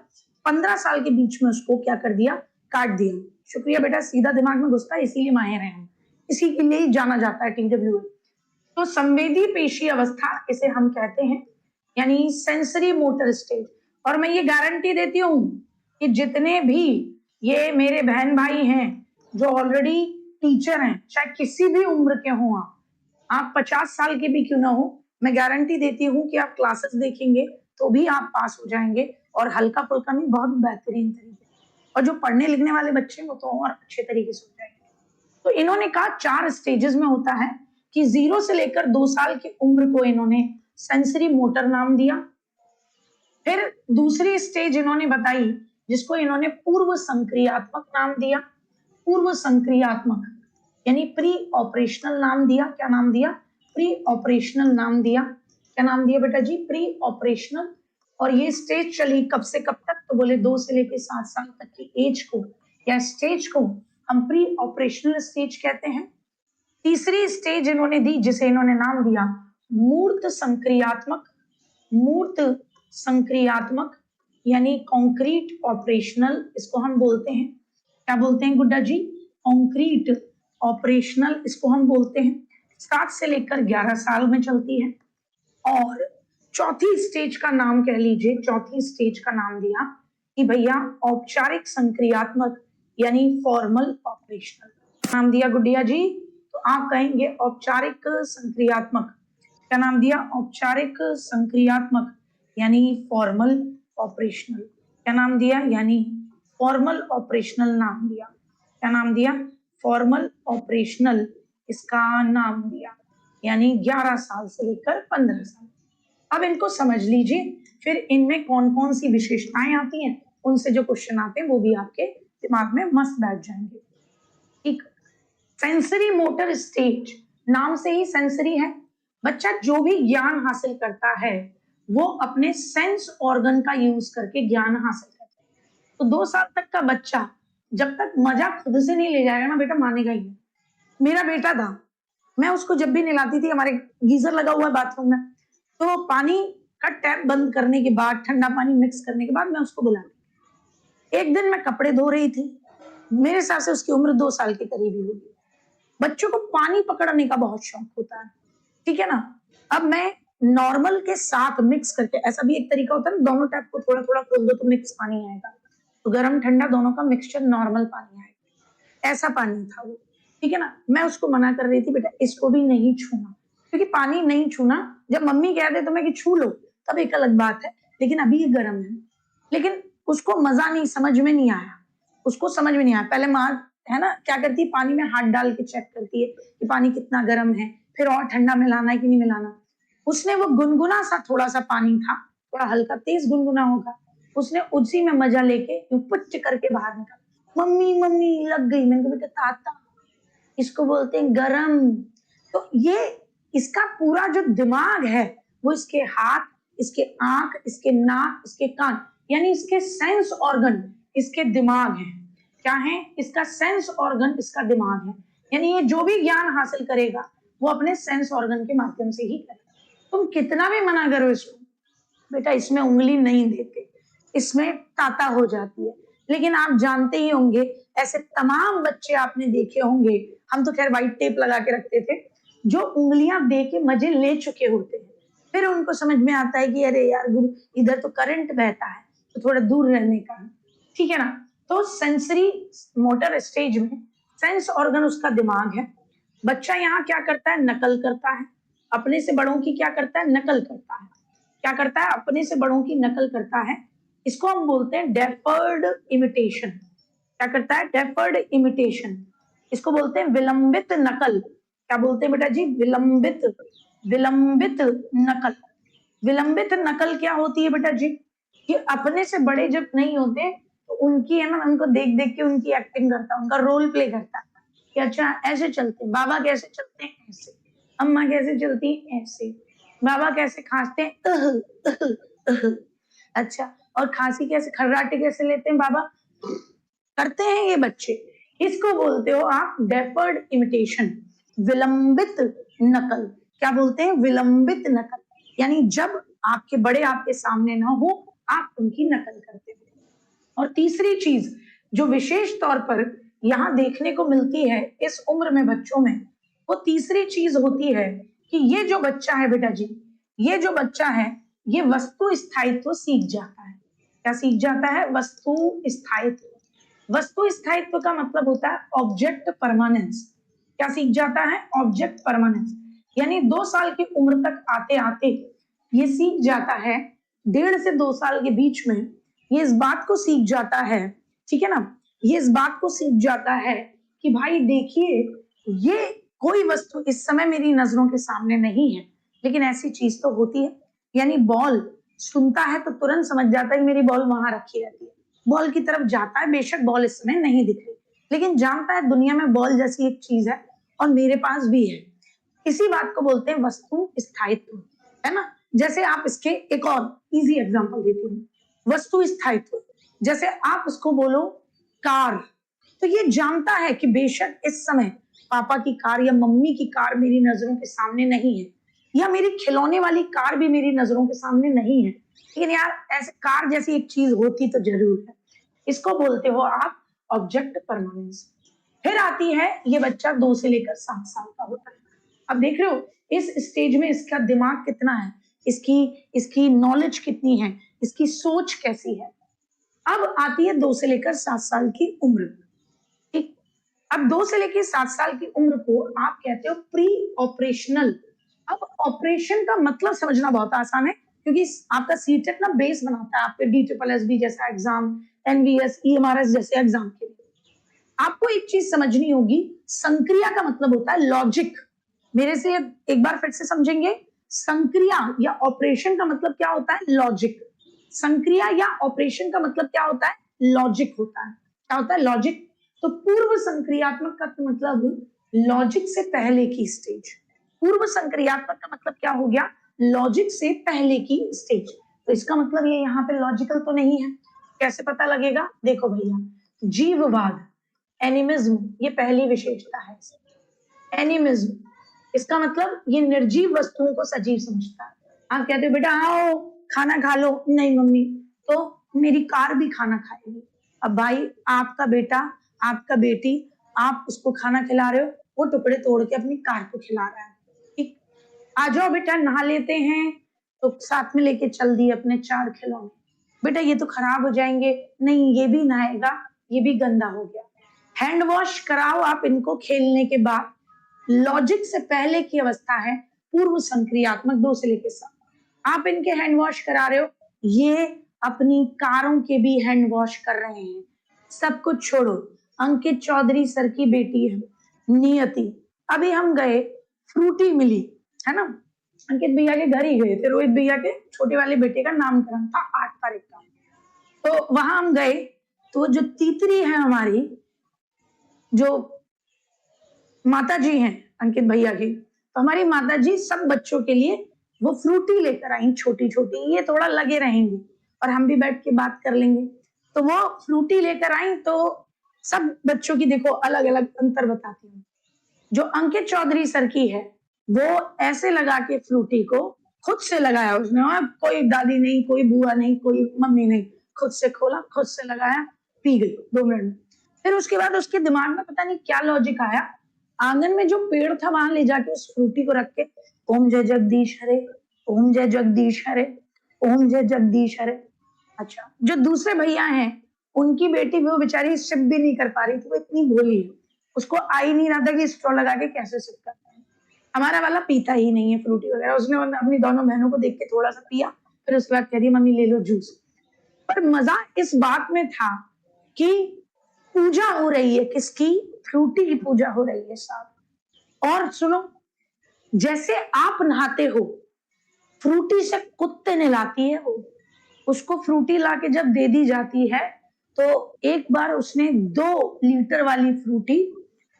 15 साल के बीच में उसको क्या कर दिया, काट दिया। शुक्रिया बेटा, सीधा दिमाग में घुसता है इसीलिए माहिर हैं हम, इसी के लिए ही जाना जाता है TWA। तो संवेदी पेशी अवस्था इसे हम कहते हैं, यानी सेंसरी मोटर स्टेज। और मैं ये गारंटी देती हूँ कि जितने भी ये मेरे बहन भाई हैं जो ऑलरेडी टीचर हैं, चाहे किसी भी उम्र के हों, आप 50 साल के भी क्यों ना हो, मैं गारंटी देती हूँ कि आप क्लासेस देखेंगे तो भी आप पास हो जाएंगे, और हल्का फुल्का नहीं, बहुत बेहतरीन तरीके। और जो पढ़ने लिखने वाले बच्चे वो तो और अच्छे तरीके से हो जाएंगे। तो इन्होंने कहा 4 स्टेजेस में होता है कि 0 से लेकर 2 साल की उम्र को इन्होंने सेंसरी मोटर नाम दिया। फिर दूसरी स्टेज इन्होंने बताई जिसको इन्होंने पूर्व संक्रियात्मक नाम दिया। पूर्व संक्रियात्मक यानी प्री ऑपरेशनल नाम दिया। क्या नाम दिया? प्री ऑपरेशनल नाम दिया। क्या नाम दिया बेटा जी? Pre operational. और ये स्टेज चली कब से कब तक? तो बोले 2 से लेकर 7 साल तक की एज को या स्टेज को हम प्री ऑपरेशनल स्टेज कहते हैं। तीसरी स्टेज इन्होंने दी जिसे इन्होंने नाम दिया मूर्त संक्रियात्मक। मूर्त संक्रियात्मक यानी कॉन्क्रीट ऑपरेशनल, इसको हम बोलते हैं, क्या बोलते हैं गुड्डा जी? कॉन्क्रीट ऑपरेशनल इसको हम बोलते हैं। 7 से लेकर 11 साल में चलती है। और चौथी स्टेज का नाम कह लीजिए, चौथी स्टेज का नाम दिया कि भैया औपचारिक संक्रियात्मक यानी फॉर्मल ऑपरेशनल नाम दिया गुड्डिया जी। तो आप कहेंगे औपचारिक संक्रियात्मक, क्या नाम दिया? औपचारिक संक्रियात्मक यानी फॉर्मल ऑपरेशनल। क्या नाम दिया? यानी फॉर्मल ऑपरेशनल नाम दिया। क्या नाम दिया? फॉर्मल ऑपरेशनल इसका नाम दिया, यानी 11 साल से लेकर 15 साल। अब इनको समझ लीजिए, फिर इनमें कौन कौन सी विशेषताएं आती हैं, उनसे जो क्वेश्चन आते हैं वो भी आपके दिमाग में मस्त बैठ जाएंगे। ठीक, सेंसरी मोटर स्टेज, नाम से ही सेंसरी है। बच्चा जो भी ज्ञान हासिल करता है वो अपने सेंस ऑर्गन का यूज करके ज्ञान हासिल करता है। तो 2 साल तक का बच्चा जब तक मजा खुद से नहीं ले जाएगा ना बेटा, मानेगा ही नहीं। मेरा बेटा था, मैं उसको जब भी नहलाती थी, हमारे गीजर लगा हुआ है बाथरूम में, तो पानी का टैप बंद करने के बाद, ठंडा पानी मिक्स करने के बाद मैं उसको बुलाती। एक दिन मैं कपड़े धो रही थी, मेरे हिसाब से उसकी उम्र 2 साल के करीब ही होगी। बच्चों को पानी पकड़ने का बहुत शौक होता है, ठीक है ना। अब मैं नॉर्मल के साथ मिक्स करके, ऐसा भी एक तरीका होता है ना, दोनों टैप को थोड़ा थोड़ा खोल दो तो मिक्स पानी आएगा, तो गर्म ठंडा दोनों का मिक्सचर नॉर्मल पानी आएगा, ऐसा पानी था वो, ठीक है ना। मैं उसको मना कर रही थी, बेटा इसको भी नहीं छूना, क्योंकि पानी नहीं छूना, जब मम्मी कह दे तुम्हें कि छू लो तब एक अलग बात है, लेकिन अभी ये गर्म है। लेकिन उसको मजा नहीं, समझ में नहीं आया, उसको समझ में नहीं आया। पहले माँ है ना क्या करती है, पानी में हाथ डाल के चेक करती है कि पानी कितना गर्म है, फिर और ठंडा मिलाना है कि नहीं मिलाना। उसने वो गुनगुना सा थोड़ा सा पानी था, थोड़ा हल्का तेज गुनगुना होगा, उसने उसी में मजा लेके यूं पुच्च करके बाहर निकाला, मम्मी मम्मी लग गई। मैंने कहा बेटा ताता, इसको बोलते हैं गरम। तो ये इसका पूरा जो दिमाग है वो इसके हाथ, इसके आंख, इसके नाक, इसके कान, यानी इसके सेंस ऑर्गन इसके दिमाग है। क्या है? इसका सेंस ऑर्गन इसका दिमाग है। यानी ये जो भी ज्ञान हासिल करेगा वो अपने सेंस ऑर्गन के माध्यम से ही करेगा। तुम कितना भी मना करो इसको, बेटा इसमें उंगली नहीं देते, इसमें ताता हो जाती है। लेकिन आप जानते ही होंगे, ऐसे तमाम बच्चे आपने देखे होंगे, हम तो खैर व्हाइट टेप लगा के रखते थे, जो उंगलियां दे के मजे ले चुके होते हैं। फिर उनको समझ में आता है कि अरे यार गुरु, इधर तो करंट बहता है, तो थोड़ा दूर रहने का है, ठीक है ना। तो सेंसरी मोटर स्टेज में सेंस ऑर्गन उसका दिमाग है। बच्चा यहाँ क्या करता है? नकल करता है अपने से बड़ों की। क्या करता है? नकल करता है। क्या करता है? अपने से बड़ों की नकल करता है। इसको हम बोलते हैं डेफर्ड इमिटेशन। क्या करता है? Deferred imitation. इसको बोलते हैं विलंबित नकल। क्या बोलते हैं बेटा जी? विलंबित विलंबित नकल। विलंबित नकल क्या होती है बेटा जी? कि अपने से बड़े जब नहीं होते तो उनकी है ना, उनको देख देख के उनकी एक्टिंग करता है, उनका रोल प्ले करता है कि अच्छा ऐसे चलते, बाबा कैसे चलते हैं ऐसे, अम्मा कैसे चलती है ऐसे, बाबा कैसे खांसते हैं अच्छा, और खांसी कैसे, खर्राटे कैसे लेते हैं बाबा, करते हैं ये बच्चे। इसको बोलते हो आप डेफर्ड इमिटेशन, विलंबित नकल। क्या बोलते हैं? विलंबित नकल। यानी जब आपके बड़े आपके सामने ना हो, आप उनकी नकल करते हो। और तीसरी चीज जो विशेष तौर पर यहाँ देखने को मिलती है इस उम्र में बच्चों में, वो तीसरी चीज होती है कि ये जो बच्चा है बेटा जी, ये जो बच्चा है, ये वस्तु स्थायित्व सीख जाता है। क्या सीख जाता है? वस्तु स्थायित्व। वस्तु स्थायित्व का मतलब होता है ऑब्जेक्ट परमानेंस। क्या सीख जाता है? Object permanence. यानी 2 साल की उम्र तक आते आते ये सीख जाता है, 1.5 से 2 साल के बीच में ये इस बात को सीख जाता है, ठीक है ना, ये इस बात को सीख जाता है कि भाई देखिए, ये कोई वस्तु इस समय मेरी नजरों के सामने नहीं है, लेकिन ऐसी चीज तो होती है। यानी बॉल सुनता है तो तुरंत समझ जाता है कि मेरी बॉल वहां रखी रहती है, बॉल की तरफ जाता है, बेशक बॉल इस समय नहीं दिख रही, लेकिन जानता है दुनिया में बॉल जैसी एक चीज है और मेरे पास भी है। इसी बात को बोलते हैं वस्तु स्थायित्व, है ना। जैसे आप इसके एक और इजी एग्जांपल देती हूँ, वस्तु स्थायित्व। जैसे आप उसको बोलो कार, तो ये जानता है कि बेशक इस समय पापा की कार या मम्मी की कार मेरी नजरों के सामने नहीं है, या मेरी खिलौने वाली कार भी मेरी नजरों के सामने नहीं है, लेकिन यार ऐसे कार जैसी एक चीज होती तो जरूर है। इसको बोलते हो आप ऑब्जेक्ट परमानेंस। फिर आती है, ये बच्चा 2 से लेकर 7 साल का होता है। अब देख रहे हो इस स्टेज में इसका दिमाग कितना है, इसकी इसकी नॉलेज कितनी है, इसकी सोच कैसी है। अब आती है 2 से लेकर 7 साल की उम्र, ठीक। अब 2 से लेकर 7 साल की उम्र को आप कहते हो प्री ऑपरेशनल। अब ऑपरेशन का मतलब समझना बहुत आसान है, क्योंकि आपका सीटेट ना बेस बनाता है आपके DSSB जैसा एग्जाम, NVS, EMRS जैसे एग्जाम के लिए। आपको एक चीज समझनी होगी, संक्रिया का मतलब होता है लॉजिक। मेरे से एक बार फिर से समझेंगे, संक्रिया या ऑपरेशन का मतलब क्या होता है? लॉजिक। संक्रिया या ऑपरेशन का मतलब क्या होता है? लॉजिक होता है। क्या होता है? लॉजिक। तो पूर्व संक्रियात्मक का मतलब लॉजिक से पहले की स्टेज। पूर्व संक्रियात्मक का मतलब क्या हो गया? लॉजिक से पहले की स्टेज। तो इसका मतलब ये यहाँ पे लॉजिकल तो नहीं है। कैसे पता लगेगा? देखो भैया, जीववाद, एनिमिज्म, ये पहली विशेषता है। एनिमिज्म, इसका मतलब ये निर्जीव वस्तुओं को सजीव समझता है। आप कहते हो बेटा आओ खाना खा लो, नहीं मम्मी, तो मेरी कार भी खाना खाएगी। अब भाई आपका बेटा, आपका बेटी, आप उसको खाना खिला रहे हो, वो टुकड़े तोड़ के अपनी कार को खिला रहा है, ठीक। आ जाओ बेटा नहा लेते हैं, तो साथ में लेके चल दिए अपने 4 खिलौने। बेटा ये तो खराब हो जाएंगे, नहीं ये भी नहाएगा, ये भी गंदा हो गया। हैंड वॉश कराओ आप इनको खेलने के बाद। लॉजिक से पहले की अवस्था है पूर्व संक्रियात्मक, 2 से लेकर 7। आप इनके हैंड वॉश करा रहे हो, ये अपनी कारों के भी हैंड वॉश कर रहे हैं। सब कुछ छोड़ो, अंकित चौधरी सर की बेटी है नियति, अभी हम गए, फ्रूटी मिली, है ना, अंकित भैया के घर ही गए थे, रोहित भैया के छोटे वाले बेटे का नामकरण था 8 तारीख का। तो वहां हम गए, तो जो तीतरी है हमारी, जो माता जी हैं अंकित भैया की, तो हमारी माता जी सब बच्चों के लिए वो फ्रूटी लेकर आई, छोटी छोटी, ये थोड़ा लगे रहेंगे और हम भी बैठ के बात कर लेंगे। तो वो फ्रूटी लेकर आई, तो सब बच्चों की देखो अलग अलग अंतर बताती हूँ। जो अंकित चौधरी सर की है, वो ऐसे लगा के फ्रूटी को खुद से लगाया उसने, और कोई दादी नहीं, कोई बुआ नहीं, कोई मम्मी नहीं, खुद से खोला, खुद से लगाया, पी गई 2 मिनट में। फिर उसके बाद उसके दिमाग में पता नहीं क्या लॉजिक आया, आंगन में जो पेड़ था वहां ले जाके उस फ्रूटी को रख के, ओम जय जगदीश हरे, ओम जय जगदीश हरे, ओम जय जगदीश हरे। अच्छा, जो दूसरे भैया हैं, उनकी बेटी वो बेचारी सिप भी नहीं कर पा रही थी, वो इतनी भोली है, उसको आ ही नहीं रहा था कि स्ट्रॉ लगा के कैसे सिप करते हैं। हमारा वाला पीता ही नहीं है फ्रूटी वगैरह, उसने अपनी दोनों बहनों को देख के थोड़ा सा पिया, फिर उसके बाद कह रही मम्मी ले लो जूस। पर मजा इस बात में था कि पूजा हो रही है, किसकी? फ्रूटी की पूजा हो रही है साहब। और सुनो, जैसे आप नहाते हो, फ्रूटी से कुत्ते नहलाती है वो, उसको फ्रूटी लाके जब दे दी जाती है, तो एक बार उसने 2 लीटर वाली फ्रूटी,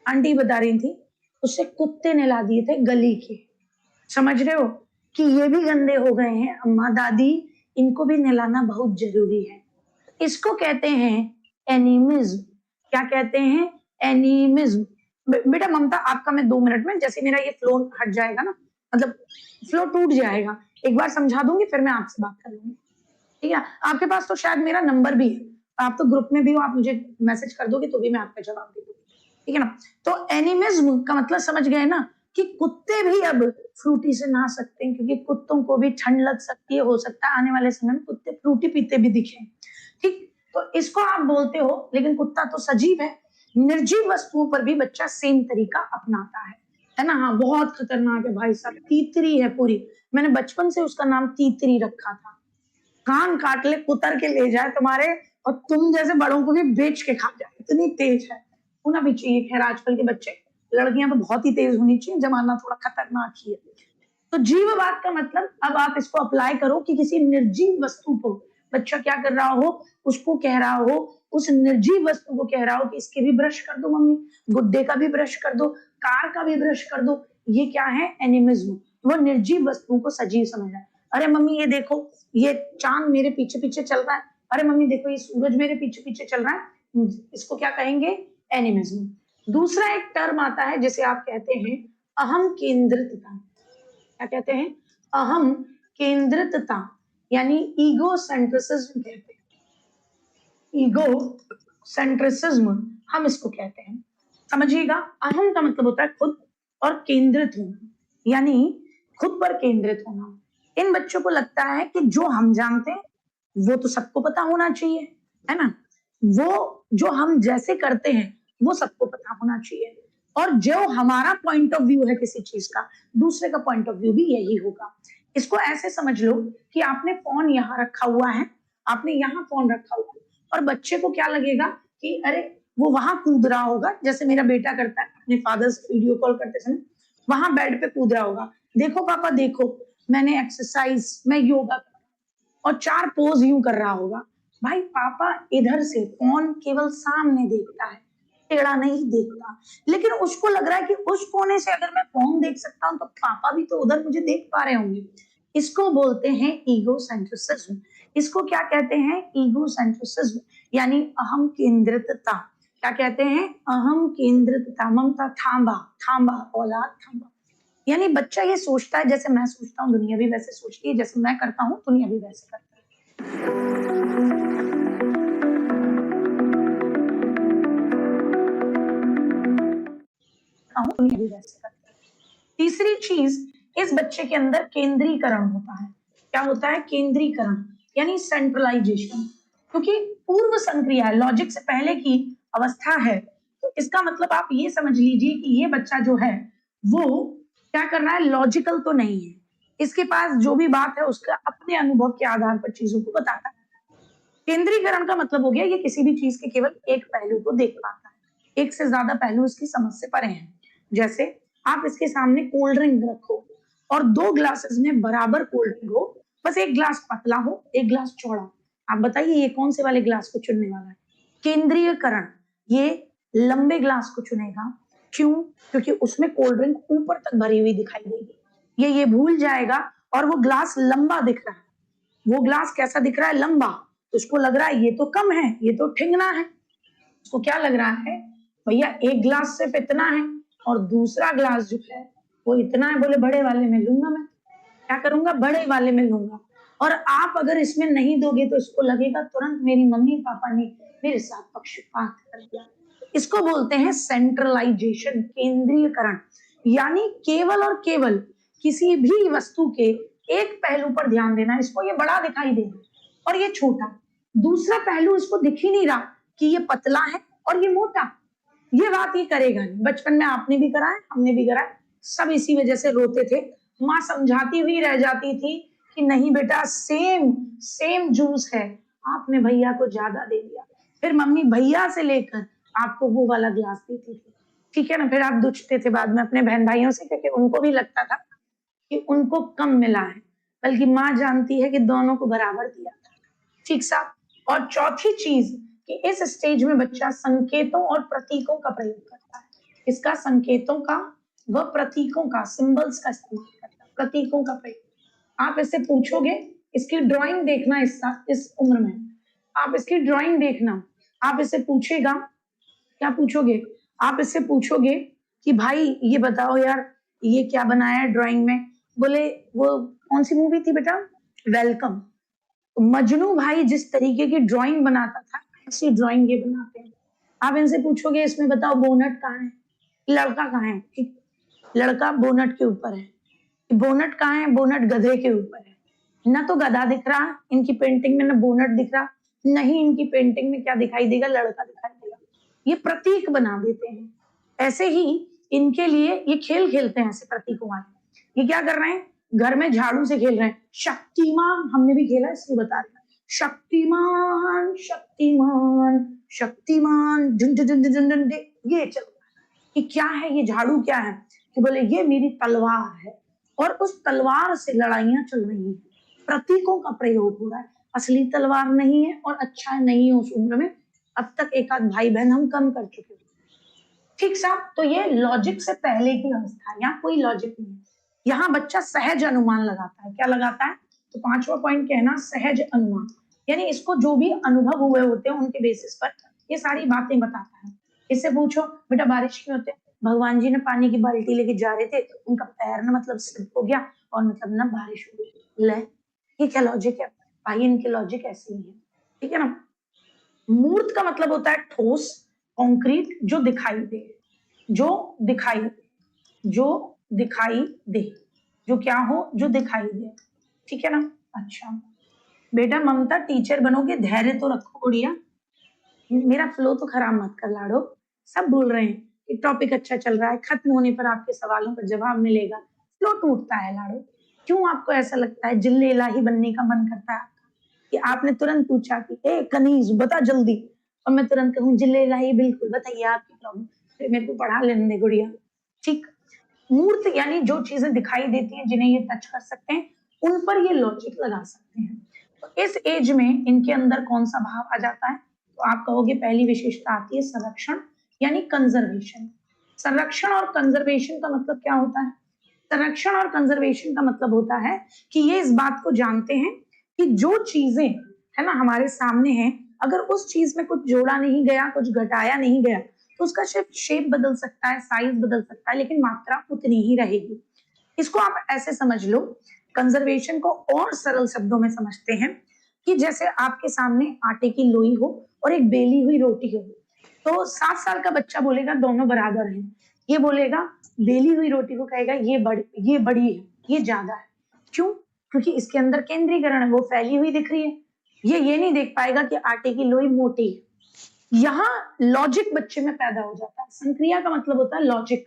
आंटी बता रही थी, उससे कुत्ते नहला दिए थे गली के। समझ रहे हो कि ये भी गंदे हो गए हैं अम्मा दादी, इनको भी नहलाना बहुत जरूरी है। इसको कहते हैं एनीमिज्म। क्या कहते हैं? एनीमिज्म। बेटा ममता, आपका मैं 2 मिनट में, जैसे मेरा ये फ्लो हट जाएगा ना, मतलब फ्लो टूट जाएगा, एक बार समझा दूंगी, फिर मैं आपसे बात कर लूंगी, ठीक है? आपके पास तो शायद मेरा नंबर भी है, आप तो ग्रुप में भी हो, आप मुझे मैसेज कर दोगे तो भी मैं आपका जवाब दे दूंगी, ठीक है ना? तो एनिमिज्म का मतलब समझ गए ना, कि कुत्ते भी अब फ्रूटी से नहा सकते हैं, क्योंकि कुत्तों को भी ठंड लग सकती है, हो सकता है आने वाले समय में कुत्ते फ्रूटी पीते भी दिखें, ठीक? तो इसको आप बोलते हो, लेकिन कुत्ता तो सजीव है, निर्जीव वस्तुओं पर भी बच्चा सेम तरीका अपनाता है ना? हाँ, बहुत खतरनाक है भाई साहब, तीतरी है पूरी, मैंने बचपन से उसका नाम तीतरी रखा था। कान काट ले, कुतर के ले जाए तुम्हारे, और तुम जैसे बड़ों को भी बेच के खा जाए, इतनी तेज है। होना भी चाहिए, खैर आजकल के बच्चे, लड़कियां तो बहुत ही तेज होनी चाहिए, जमाना थोड़ा खतरनाक ही है। तो जीववाद का मतलब, अब आप इसको अप्लाई करो कि किसी निर्जीव वस्तु को बच्चा क्या कर रहा हो, उसको कह रहा हो, उस निर्जीव वस्तु को कह रहा हो कि इसके भी ब्रश कर दो मम्मी, गुड्डे का भी ब्रश कर दो, कार का भी ब्रश कर दो। ये क्या है? एनिमिज्म। वो निर्जीव वस्तुओं को सजीव समझ रहा है। अरे मम्मी ये देखो, ये चांद मेरे पीछे पीछे चल रहा है, अरे मम्मी देखो ये सूरज मेरे पीछे पीछे चल रहा है, इसको क्या कहेंगे? एनिमिज्म। दूसरा एक टर्म आता है जिसे आप कहते हैं अहम केंद्रितता। क्या कहते हैं? अहम केंद्रितता, यानी ईगो सेंट्रिसिज्म कहते हैं। ईगो सेंट्रिसिज्म हम इसको कहते हैं। समझिएगा, अहम का मतलब होता है खुद, और केंद्रित होना यानी खुद पर केंद्रित होना। इन बच्चों को लगता है कि जो हम जानते हैं वो तो सबको पता होना चाहिए, है ना? वो जो हम जैसे करते हैं वो सबको पता होना चाहिए, और जो हमारा पॉइंट ऑफ व्यू है किसी चीज का, दूसरे का पॉइंट ऑफ व्यू भी यही होगा। इसको ऐसे समझ लो कि आपने फोन यहाँ रखा हुआ है, आपने यहाँ फोन रखा हुआ है, और बच्चे को क्या लगेगा कि अरे वो वहां कूद रहा होगा, जैसे मेरा बेटा करता है अपने फादर से वीडियो कॉल करते समय, वहां बेड पे कूद रहा होगा, देखो पापा देखो, मैंने एक्सरसाइज, मैं योगा, और 4 पोज यूं कर रहा होगा। भाई पापा इधर से फोन केवल सामने देखता है, टेढ़ा नहीं देखता, लेकिन उसको लग रहा है कि उस कोने से अगर मैं फोन देख सकता हूं तो पापा भी तो उधर मुझे देख पा रहे होंगे। इसको बोलते हैं ईगो सेंट्रिसिज्म। इसको क्या कहते हैं? ईगो सेंट्रिसिज्म, यानी अहम केंद्रितता। क्या कहते हैं? अहम केंद्रितता। ममता थांबा, थांबा औलाद थांबा, यानी बच्चा ये सोचता है जैसे मैं सोचता हूँ दुनिया भी वैसे सोचती है, जैसे मैं करता हूँ दुनिया भी वैसे करती है, दुनिया भी वैसे करती है। तीसरी चीज, इस बच्चे के अंदर केंद्रीकरण होता है। क्या होता है? केंद्रीकरण, यानी सेंट्रलाइजेशन। क्योंकि पूर्व संक्रिया, लॉजिक से पहले की अवस्था है, तो इसका मतलब आप ये समझ लीजिए कि ये बच्चा जो है वो क्या कर रहा है? लॉजिकल तो नहीं है, इसके पास जो भी बात है उसका अपने अनुभव के आधार पर चीजों को बताता है। केंद्रीकरण का मतलब हो गया ये किसी भी चीज के केवल एक पहलू को देख पाता है, एक से ज्यादा पहलू इसकी समझ से परे हैं। जैसे आप इसके सामने कोल्ड ड्रिंक रखो और 2 ग्लासेस में बराबर कोल्ड ड्रिंक हो, बस एक ग्लास पतला हो एक ग्लास चौड़ा, आप बताइए ये कौन से वाले ग्लास को चुनने वाला है? केंद्रीयकरण, ये लंबे ग्लास को चुनेगा। क्यों? क्योंकि उसमें कोल्ड ड्रिंक ऊपर तक भरी हुई दिखाई देगी। ये भूल जाएगा और वो ग्लास लंबा दिख रहा है। वो ग्लास कैसा दिख रहा है? लंबा। तो उसको लग रहा है ये तो कम है, ये तो ठिंगना है। उसको क्या लग रहा है? भैया एक ग्लास सिर्फ इतना है और दूसरा ग्लास जो है वो इतना है। बोले बड़े वाले में लूंगा, मैं क्या करूंगा? बड़े वाले में लूंगा। और आप अगर इसमें नहीं दोगे तो इसको लगेगा तुरंत मेरी मम्मी पापा ने मेरे साथ पक्षपात कर दिया। इसको बोलते हैं सेंट्रलाइजेशन, केंद्रीयकरण। यानी केवल और केवल किसी भी वस्तु के एक पहलू पर ध्यान देना। इसको ये बड़ा दिखाई देगा और ये छोटा। दूसरा पहलू इसको दिख ही नहीं रहा कि ये पतला है और ये मोटा। ये बात ये करेगा नहीं। बचपन में आपने भी करा है, हमने भी करा है। सब इसी वजह से रोते थे। माँ समझाती हुई रह जाती थी कि नहीं बेटा, सेम सेम जूस है, आपने भैया को ज्यादा दे दिया। फिर मम्मी भैया से लेकर आपको वो वाला ग्लास देती थी, ठीक है ना। फिर आप दुचते थे बाद में अपने बहन भाइयों से, क्योंकि उनको भी लगता था कि उनको कम मिला है, बल्कि माँ जानती है कि दोनों को बराबर दिया था। ठीक साहब। और चौथी चीज कि इस स्टेज में बच्चा संकेतों और प्रतीकों का प्रयोग करता है। इसका संकेतों का व प्रतीकों का, सिंबल्स का इस्तेमाल करता है, प्रतीकों का प्रयोग। आप इससे पूछोगे, इसकी ड्राइंग देखना इस उम्र में, आप इसकी ड्राइंग देखना, आप इससे पूछेगा, क्या पूछोगे? आप इससे पूछोगे कि भाई ये बताओ यार, ये क्या बनाया है ड्राइंग में? बोले वो कौन सी मूवी थी बेटा? वेलकम। मजनू भाई जिस तरीके की ड्राइंग बनाता था, ऐसी ड्राइंग ये बनाते हैं। आप इनसे पूछोगे इसमें बताओ बोनट कहाँ है, लड़का कहाँ है? ठीक, लड़का बोनट के ऊपर है। बोनट कहाँ है? बोनट गधे के ऊपर है। ना तो गधा दिख रहा इनकी पेंटिंग में, ना बोनट दिख रहा, नहीं इनकी पेंटिंग में क्या दिखाई देगा? लड़का दिखाई देगा। ये प्रतीक बना देते हैं। ऐसे ही इनके लिए ये खेल खेलते हैं ऐसे प्रतीकों वाले। ये क्या कर रहे हैं? घर में झाड़ू से खेल रहे हैं। शक्तिमान हमने भी खेला, इसलिए बता रहे हैं। शक्तिमान शक्तिमान शक्तिमान, झुन झुन झुन झुन झुन, ये चल रहा है कि क्या है ये झाड़ू? क्या है? कि बोले ये मेरी तलवार है और उस तलवार से लड़ाइयां चल रही हैं। प्रतीकों का प्रयोग हो रहा है। असली तलवार नहीं है और अच्छा नहीं है उस उम्र में। अब तक एक आध भाई बहन हम कम कर चुके हैं। ठीक साहब। तो ये लॉजिक से पहले की अवस्था है, यहाँ कोई लॉजिक नहीं है। यहाँ बच्चा सहज अनुमान लगाता है। क्या लगाता है? तो पांचवा पॉइंट कहना, सहज अनुमान। यानी इसको जो भी अनुभव हुए होते हैं उनके बेसिस पर ये सारी बातें बताता है। इससे पूछो बेटा बारिश क्यों होते हैं? भगवान जी ने पानी की बाल्टी लेके जा रहे थे, उनका पैर ना मतलब स्लिप हो गया और मतलब ना बारिश हो गई। ले, ये क्या लॉजिक है भाई? इनके लॉजिक ऐसे ही है, ठीक है ना। मूर्त का मतलब होता है ठोस, कॉन्क्रीट, जो दिखाई दे, जो दिखाई दे, जो दिखाई दे, जो क्या हो? जो दिखाई दे, ठीक है ना। अच्छा बेटा ममता टीचर बनोगे, धैर्य तो रखो गुड़िया। मेरा फ्लो तो खराब मत कर लाडो। सब बोल रहे हैं कि टॉपिक अच्छा चल रहा है, खत्म होने पर आपके सवालों का जवाब मिलेगा। फ्लो टूटता है लाडो। क्यों आपको ऐसा लगता है? जिल्ले इलाही बनने का मन करता है कि आपने तुरंत पूछा कि ए कनीज बता जल्दी, और मैं तुरंत कहूँ जिले इलाही, बिल्कुल बताइए आपकी प्रॉब्लम, फिर मेरे को पढ़ा लेने दे गुड़िया। ठीक। मूर्त यानी जो चीजें दिखाई देती हैं, जिन्हें ये टच कर सकते हैं, उन पर ये लॉजिक लगा सकते हैं। तो इस एज में इनके अंदर कौन सा भाव आ जाता है? तो आप कहोगे पहली विशेषता आती है संरक्षण यानी कंजर्वेशन। संरक्षण और कंजर्वेशन का मतलब क्या होता है? संरक्षण और कंजर्वेशन का मतलब होता है कि ये इस बात को जानते हैं कि जो चीजें है ना हमारे सामने हैं, अगर उस चीज में कुछ जोड़ा नहीं गया, कुछ घटाया नहीं गया, तो उसका सिर्फ शेप बदल सकता है, साइज बदल सकता है, लेकिन मात्रा उतनी ही रहेगी। इसको आप ऐसे समझ लो, कंजर्वेशन को और सरल शब्दों में समझते हैं कि जैसे आपके सामने आटे की लोई हो और एक बेली हुई रोटी हो, तो 7 साल का बच्चा बोलेगा दोनों बराबर हैं। ये बोलेगा बेली हुई रोटी को कहेगा ये बड़ी है, ये ज्यादा है। क्यों? क्योंकि इसके अंदर केंद्रीकरण है, वो फैली हुई दिख रही है। ये नहीं देख पाएगा कि आटे की लोई मोटी है। यहाँ लॉजिक बच्चे में पैदा हो जाता है। संक्रिया का मतलब होता है लॉजिक।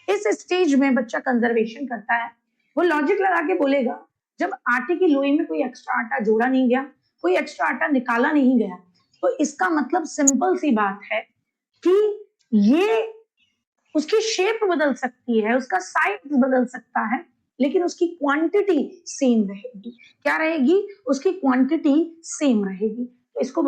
इस स्टेज में बच्चा कंजर्वेशन करता है। वो लॉजिक लगा के बोलेगा जब आटे की लोई में कोई एक्स्ट्रा आटा जोड़ा नहीं गया, कोई एक्स्ट्रा आटा निकाला नहीं गया, तो इसका मतलब सिंपल सी बात है कि ये उसकी शेप बदल सकती है, उसका साइज बदल सकता है, लेकिन उसकी क्वांटिटी सेम रहेगी। क्या रहेगी? उसकी क्वांटिटी सेम रहेगी। तो इसको